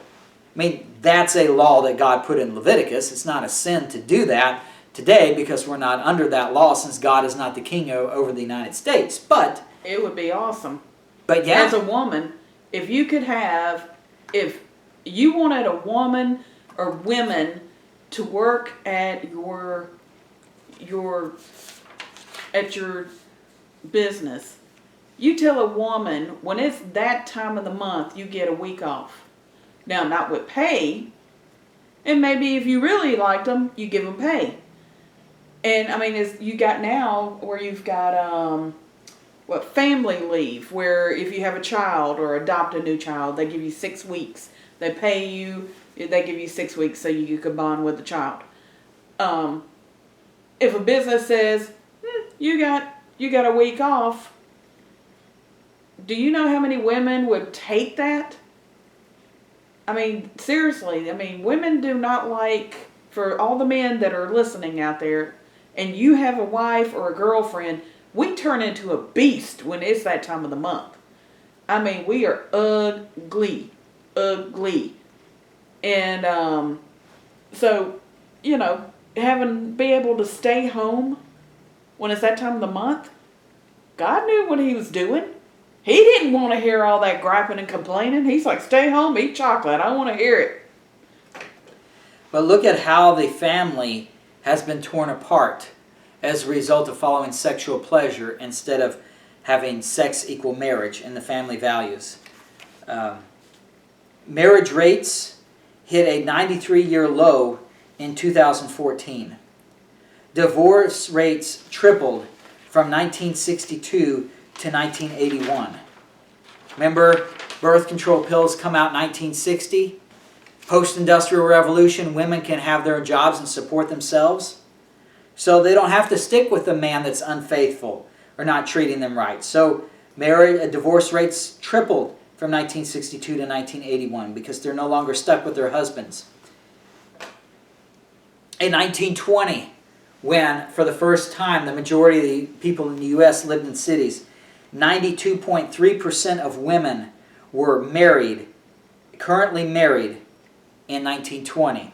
I mean, that's a law that God put in Leviticus. It's not a sin to do that today because we're not under that law since God is not the king over the United States. But it would be awesome. But yeah, as a woman, if you wanted a woman or women to work at your business, you tell a woman when it's that time of the month you get a week off. Now, not with pay, and maybe if you really liked them, you give them pay. And I mean, you got now where you've got family leave, where if you have a child or adopt a new child, they give you 6 weeks. They pay you. They give you 6 weeks so you can bond with the child. If a business says you got a week off, do you know how many women would take that? I mean, seriously. I mean, women do not like, for all the men that are listening out there, and you have a wife or a girlfriend, we turn into a beast when it's that time of the month. I mean, we are ugly. And so, be able to stay home when it's that time of the month, God knew what He was doing. He didn't want to hear all that griping and complaining. He's like, stay home, eat chocolate. I don't want to hear it. But look at how the family has been torn apart as a result of following sexual pleasure instead of having sex equal marriage and the family values. Marriage rates hit a 93-year low in 2014. Divorce rates tripled from 1962 to 1981. Remember, birth control pills come out in 1960? Post-industrial revolution, women can have their jobs and support themselves. So they don't have to stick with a man that's unfaithful or not treating them right. So divorce rates tripled from 1962 to 1981 because they're no longer stuck with their husbands. In 1920, when for the first time the majority of the people in the U.S. lived in cities, 92.3% of women were currently married in 1920.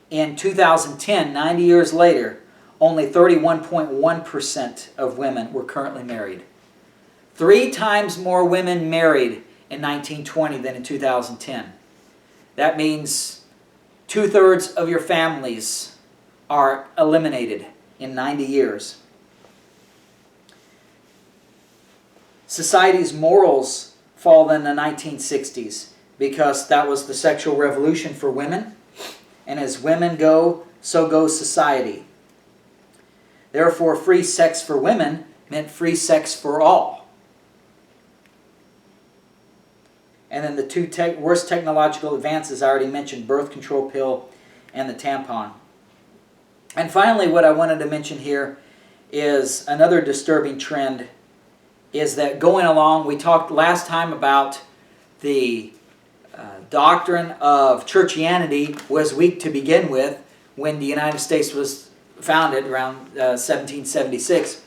In 2010, 90 years later, only 31.1% of women were currently married. 3 times more women married in 1920 than in 2010. That means 2/3 of your families are eliminated in 90 years. Society's morals fall in the 1960s because that was the sexual revolution for women. And as women go, so goes society. Therefore, free sex for women meant free sex for all. And then the 2 worst technological advances I already mentioned, birth control pill and the tampon. And finally, what I wanted to mention here is another disturbing trend is that going along, we talked last time about the doctrine of churchianity was weak to begin with when the United States was founded around 1776.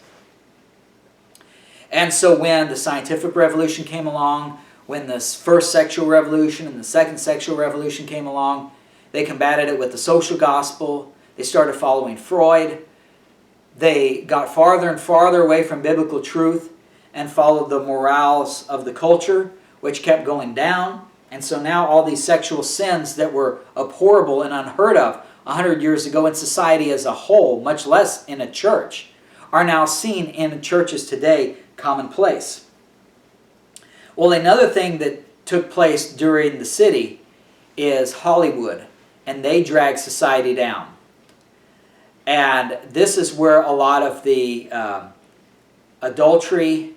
And so when the scientific revolution came along, when the first sexual revolution and the second sexual revolution came along, they combated it with the social gospel. They started following Freud. They got farther and farther away from biblical truth and followed the morals of the culture, which kept going down. And so now all these sexual sins that were abhorrible and unheard of 100 years ago in society as a whole, much less in a church, are now seen in churches today commonplace. Well, another thing that took place during the city is Hollywood, and they drag society down. And this is where a lot of the adultery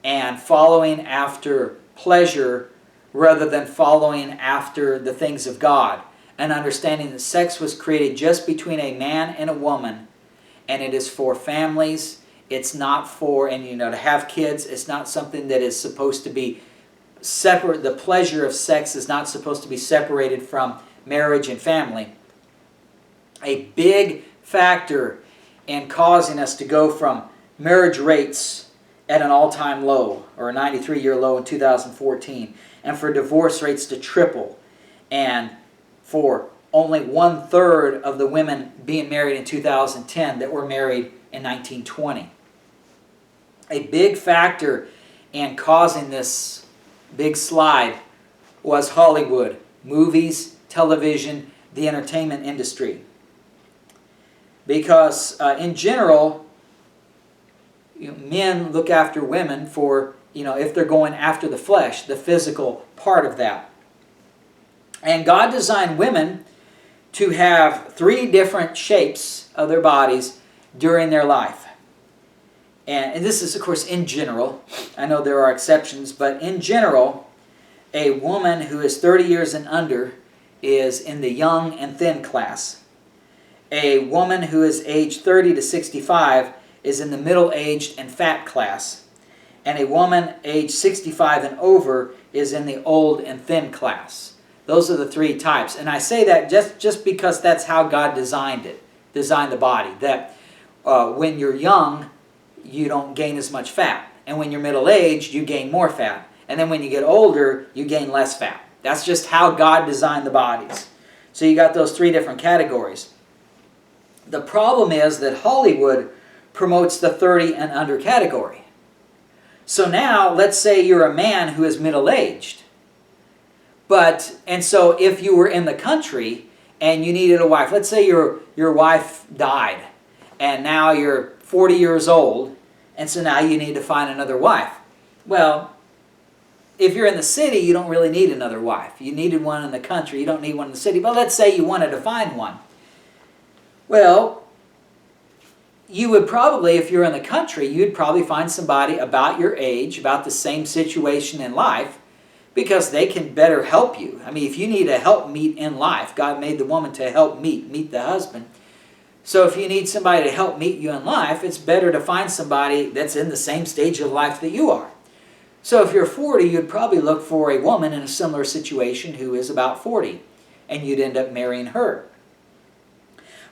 and following after pleasure rather than following after the things of God, and understanding that sex was created just between a man and a woman, and it is for families. It's not for, and to have kids, it's not something that is supposed to be separate. The pleasure of sex is not supposed to be separated from marriage and family. A big factor in causing us to go from marriage rates at an all-time low, or a 93-year low in 2014, and for divorce rates to triple, and for only 1/3 of the women being married in 2010 that were married in 1920. A big factor in causing this big slide was Hollywood, movies, television, the entertainment industry. Because in general, men look after women for, if they're going after the flesh, the physical part of that. And God designed women to have 3 different shapes of their bodies during their life. And this is, of course, in general. I know there are exceptions, but in general, a woman who is 30 years and under is in the young and thin class. A woman who is aged 30 to 65 is in the middle-aged and fat class. And a woman aged 65 and over is in the old and thin class. Those are the 3 types. And I say that just because that's how God designed the body. That when you're young, you don't gain as much fat. And when you're middle-aged, you gain more fat. And then when you get older, you gain less fat. That's just how God designed the bodies. So you got those 3 different categories. The problem is that Hollywood promotes the 30 and under category. So now, let's say you're a man who is middle-aged. And so if you were in the country and you needed a wife, let's say your wife died and now you're 40 years old, and so now you need to find another wife. Well, if you're in the city, you don't really need another wife. You needed one in the country, you don't need one in the city. But let's say you wanted to find one. Well, you would probably, if you're in the country, you'd probably find somebody about your age, about the same situation in life, because they can better help you. I mean, if you need a helpmeet in life, God made the woman to help meet the husband. So if you need somebody to help meet you in life, it's better to find somebody that's in the same stage of life that you are. So if you're 40, you'd probably look for a woman in a similar situation who is about 40, and you'd end up marrying her.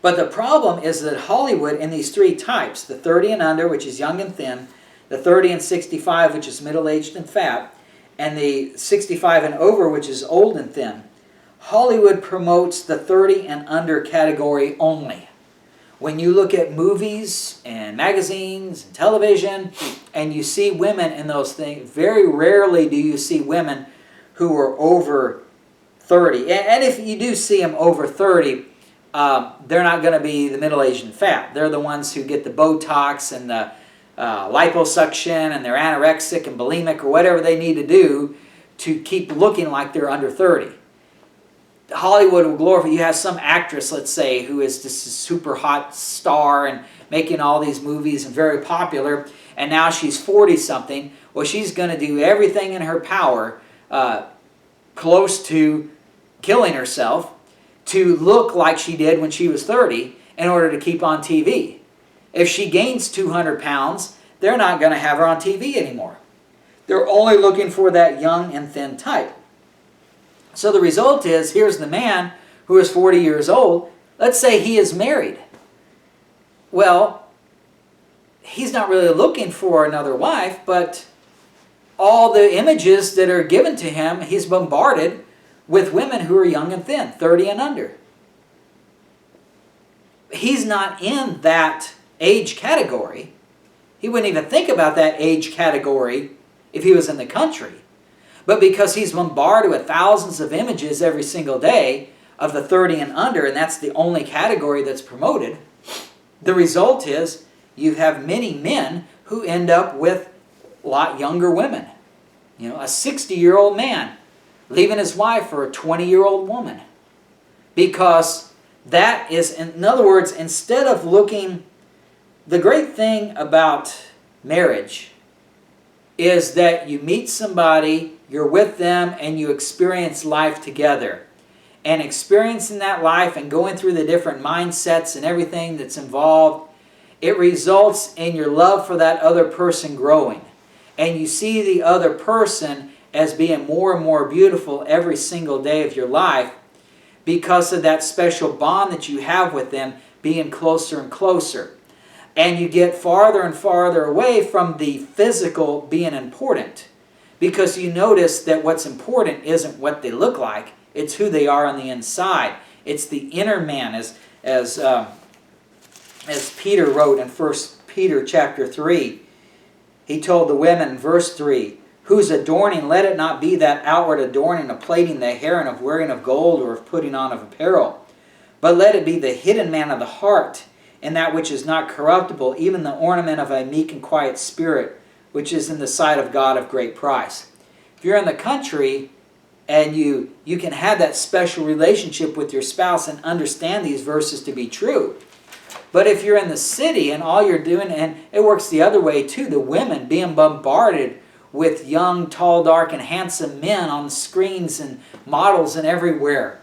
But the problem is that Hollywood, in these three types, the 30 and under, which is young and thin, the 30 and 65, which is middle-aged and fat, and the 65 and over, which is old and thin, Hollywood promotes the 30 and under category only. When you look at movies and magazines and television, and you see women in those things, very rarely do you see women who are over 30. And if you do see them over 30, they're not going to be the middle-aged and fat. They're the ones who get the Botox and the liposuction, and they're anorexic and bulimic or whatever they need to do to keep looking like they're under 30. Hollywood will glorify. You have some actress, let's say, who is just a super hot star and making all these movies and very popular, and now she's 40-something. Well, she's going to do everything in her power, close to killing herself, to look like she did when she was 30 in order to keep on TV. If she gains 200 pounds, they're not going to have her on TV anymore. They're only looking for that young and thin type. So the result is, here's the man who is 40 years old. Let's say he is married. Well, he's not really looking for another wife, but all the images that are given to him, he's bombarded with women who are young and thin, 30 and under. He's not in that age category. He wouldn't even think about that age category if he was in the country. But because he's bombarded with thousands of images every single day of the 30 and under, and that's the only category that's promoted, the result is you have many men who end up with a lot younger women. You know, a 60-year-old man leaving his wife for a 20-year-old woman. Because that is, in other words, instead of looking, the great thing about marriage is that you meet somebody, you're with them, and you experience life together. And experiencing that life and going through the different mindsets and everything that's involved, it results in your love for that other person growing. And you see the other person as being more and more beautiful every single day of your life because of that special bond that you have with them being closer and closer. And you get farther and farther away from the physical being important, because you notice that what's important isn't what they look like, it's who they are on the inside. It's the inner man, as Peter wrote in 1 Peter chapter 3. He told the women in verse 3, "Whose adorning, let it not be that outward adorning of plaiting the hair and of wearing of gold or of putting on of apparel, but let it be the hidden man of the heart, and that which is not corruptible, even the ornament of a meek and quiet spirit, which is in the sight of God of great price." If you're in the country and you can have that special relationship with your spouse and understand these verses to be true. But if you're in the city and all you're doing, and it works the other way too, the women being bombarded with young, tall, dark, and handsome men on screens and models and everywhere.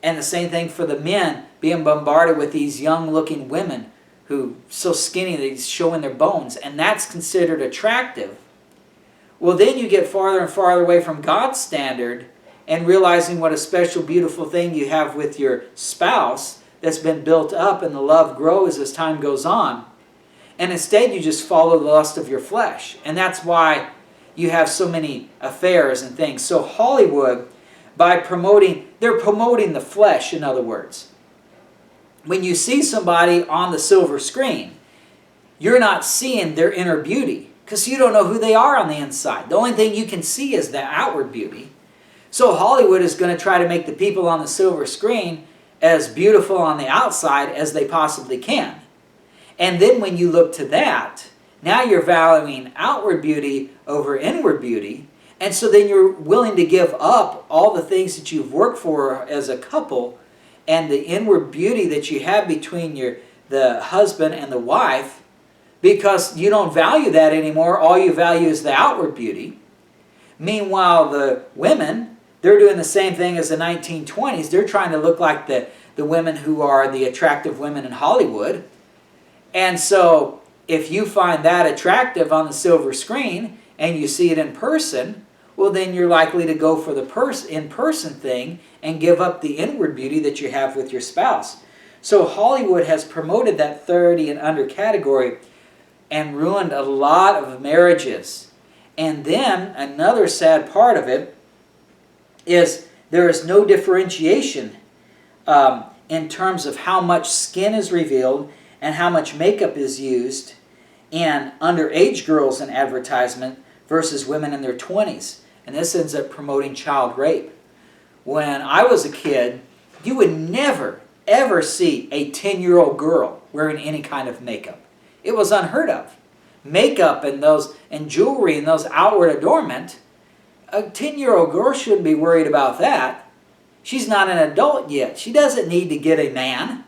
And the same thing for the men, being bombarded with these young-looking women who so skinny they're showing their bones, and that's considered attractive. Well, then you get farther and farther away from God's standard and realizing what a special, beautiful thing you have with your spouse that's been built up, and the love grows as time goes on. And instead you just follow the lust of your flesh. And that's why you have so many affairs and things. So Hollywood, they're promoting the flesh, in other words. When you see somebody on the silver screen, you're not seeing their inner beauty, because you don't know who they are on the inside. The only thing you can see is the outward beauty. So Hollywood is going to try to make the people on the silver screen as beautiful on the outside as they possibly can. And then when you look to that, now you're valuing outward beauty over inward beauty. And so then you're willing to give up all the things that you've worked for as a couple and the inward beauty that you have between the husband and the wife, because you don't value that anymore. All you value is the outward beauty. Meanwhile, the women, they're doing the same thing as the 1920s. They're trying to look like the women who are the attractive women in Hollywood. And so if you find that attractive on the silver screen and you see it in person, well, then you're likely to go for the in-person thing and give up the inward beauty that you have with your spouse. So Hollywood has promoted that 30 and under category and ruined a lot of marriages. And then another sad part of it is there is no differentiation in terms of how much skin is revealed and how much makeup is used in underage girls in advertisement versus women in their 20s. And this ends up promoting child rape. When I was a kid, you would never, ever see a 10-year-old girl wearing any kind of makeup. It was unheard of. Makeup and jewelry and those outward adornment, a 10-year-old girl shouldn't be worried about that. She's not an adult yet. She doesn't need to get a man.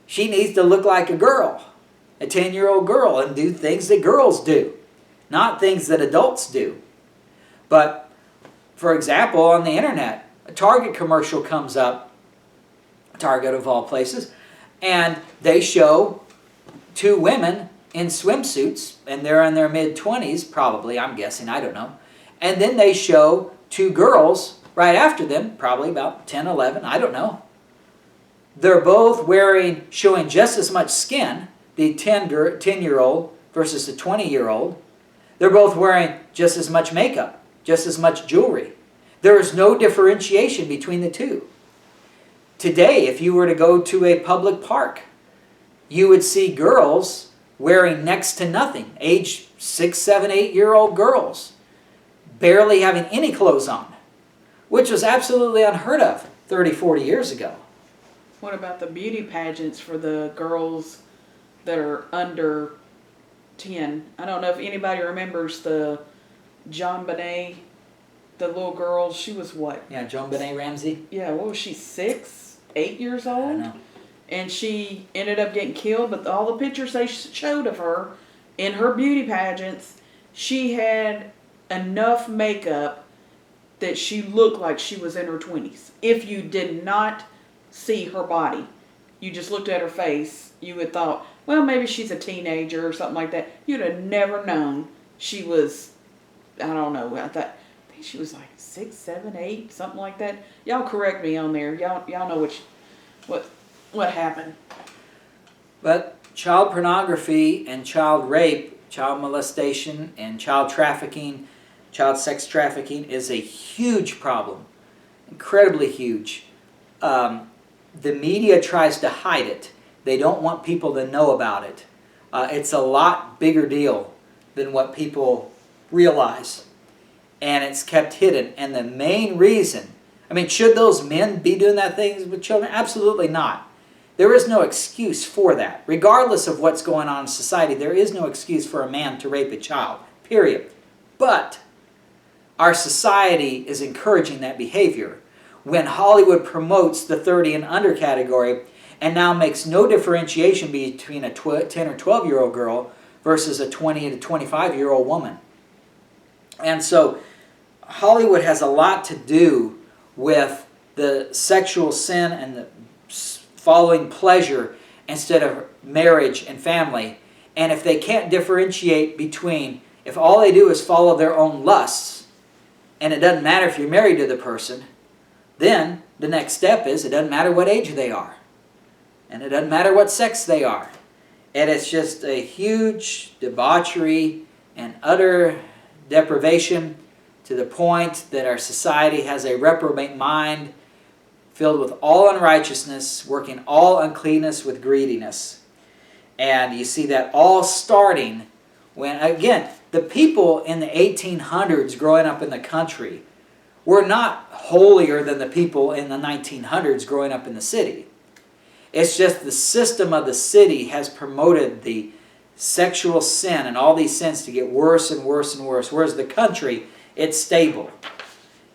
She needs to look like a girl, a 10-year-old girl, and do things that girls do, not things that adults do. But, for example, on the internet, a Target commercial comes up, Target of all places, and they show two women in swimsuits, and they're in their mid-20s, probably, I'm guessing, I don't know. And then they show two girls right after them, probably about 10, 11, I don't know. They're both showing just as much skin, the 10-year-old versus the 20-year-old. They're both wearing just as much makeup, just as much jewelry. There is no differentiation between the two. Today, if you were to go to a public park, you would see girls wearing next to nothing, age 6, 7, 8-year-old girls, barely having any clothes on, which was absolutely unheard of 30, 40 years ago. What about the beauty pageants for the girls that are under 10? I don't know if anybody remembers the John Bonet, the little girl. She was what? Yeah, Joan Benet Ramsey. Yeah, what was she, 6, 8 years old? I don't know. And she ended up getting killed, but all the pictures they showed of her in her beauty pageants, she had enough makeup that she looked like she was in her 20s. If you did not see her body, you just looked at her face, you would thought, well, maybe she's a teenager or something like that. You'd have never known she was, I don't know, I think she was like 6, 7, 8, something like that. Y'all correct me on there. Y'all know what happened. But child pornography and child rape, child molestation and child trafficking, child sex trafficking is a huge problem, incredibly huge. The media tries to hide it. They don't want people to know about it. It's a lot bigger deal than what people realize. And it's kept hidden. And the main reason, I mean, should those men be doing that things with children? Absolutely not. There is no excuse for that. Regardless of what's going on in society, there is no excuse for a man to rape a child, period. But our society is encouraging that behavior. When Hollywood promotes the 30 and under category and now makes no differentiation between a 10 or 12-year-old girl versus a 20 to 25-year-old woman. And so Hollywood has a lot to do with the sexual sin and the following pleasure instead of marriage and family. And if they can't differentiate between, if all they do is follow their own lusts, and it doesn't matter if you're married to the person, then the next step is it doesn't matter what age they are. And it doesn't matter what sex they are. And it's just a huge debauchery and utter deprivation to the point that our society has a reprobate mind filled with all unrighteousness, working all uncleanness with greediness. And you see that all starting when, again, the people in the 1800s growing up in the country were not holier than the people in the 1900s growing up in the city. It's just the system of the city has promoted the sexual sin and all these sins to get worse and worse and worse, whereas the country, it's stable.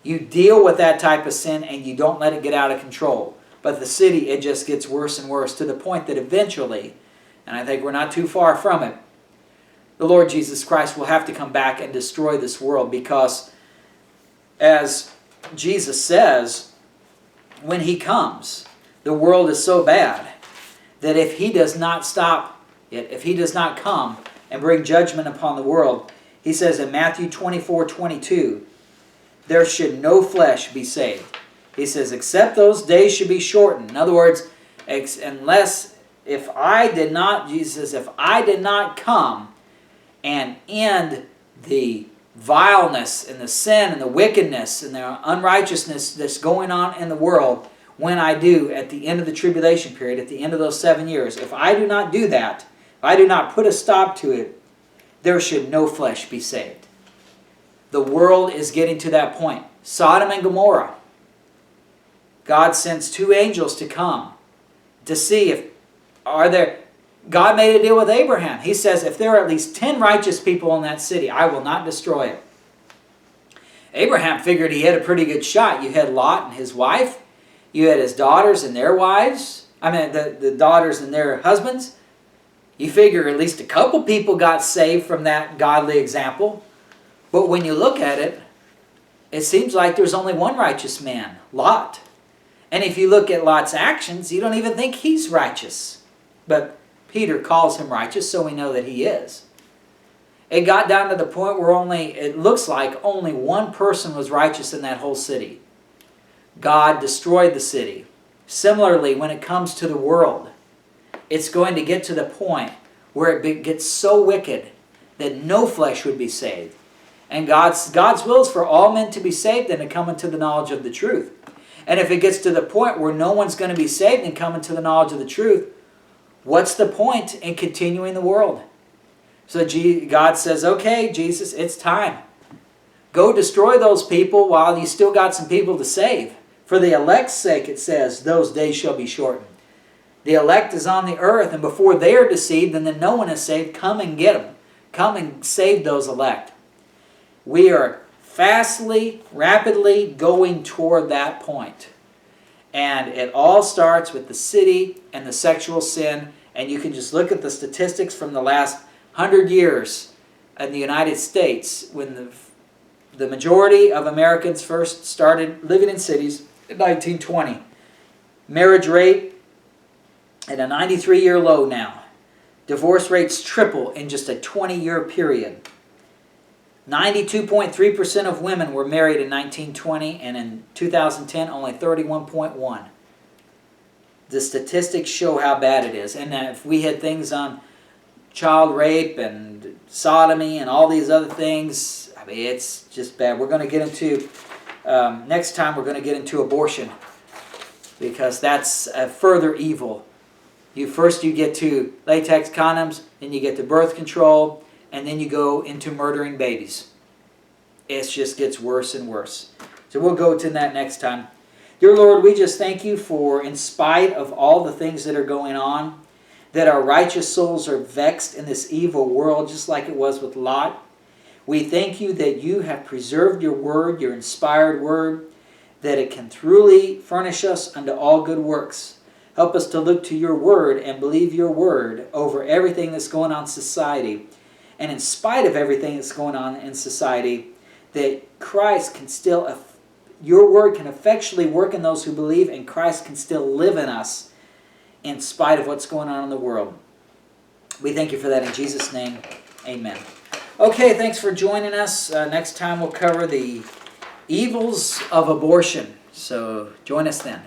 You deal with that type of sin and you don't let it get out of control. But the city, it just gets worse and worse to the point that eventually, and I think we're not too far from it, the Lord Jesus Christ will have to come back and destroy this world because as Jesus says, when he comes, the world is so bad that if he does not stop it, if he does not come and bring judgment upon the world, he says in Matthew 24:22, there should no flesh be saved. He says, except those days should be shortened. In other words, unless, if I did not, Jesus says, if I did not come and end the vileness and the sin and the wickedness and the unrighteousness that's going on in the world, when I do at the end of the tribulation period, at the end of those 7 years, if I do not do that, if I do not put a stop to it, there should no flesh be saved. The world is getting to that point. Sodom and Gomorrah. God sends 2 angels to come to see if God made a deal with Abraham. He says, if there are at least 10 righteous people in that city, I will not destroy it. Abraham figured he had a pretty good shot. You had Lot and his wife. You had his daughters and their wives. The daughters and their husbands. You figure at least a couple people got saved from that godly example. But when you look at it, it seems like there's only one righteous man, Lot. And if you look at Lot's actions, you don't even think he's righteous. But Peter calls him righteous, so we know that he is. It got down to the point where it looks like only one person was righteous in that whole city. God destroyed the city. Similarly, when it comes to the world, it's going to get to the point where it gets so wicked that no flesh would be saved. And God's will is for all men to be saved and to come into the knowledge of the truth. And if it gets to the point where no one's going to be saved and come into the knowledge of the truth, what's the point in continuing the world? So God says, okay, Jesus, it's time. Go destroy those people while you still got some people to save. For the elect's sake, it says, those days shall be shortened. The elect is on the earth, and before they are deceived and then no one is saved, come and get them. Come and save those elect. We are fastly, rapidly going toward that point. And it all starts with the city and the sexual sin. And you can just look at the statistics from the last 100 years in the United States when the majority of Americans first started living in cities in 1920. Marriage rate at a 93-year low now. Divorce rates triple in just a 20-year period. 92.3% of women were married in 1920, and in 2010, only 31.1%. The statistics show how bad it is. And if we had things on child rape and sodomy and all these other things, it's just bad. We're going to get into, next time we're going to get into abortion, because that's a further evil. First you get to latex condoms, then you get to birth control, and then you go into murdering babies. It just gets worse and worse. So we'll go to that next time. Dear Lord, we just thank you for, in spite of all the things that are going on, that our righteous souls are vexed in this evil world, just like it was with Lot. We thank you that you have preserved your word, your inspired word, that it can truly furnish us unto all good works. Help us to look to your word and believe your word over everything that's going on in society. And in spite of everything that's going on in society, that Christ can still, your word can effectually work in those who believe, and Christ can still live in us in spite of what's going on in the world. We thank you for that in Jesus' name. Amen. Okay, thanks for joining us. Next time we'll cover the evils of abortion. So join us then.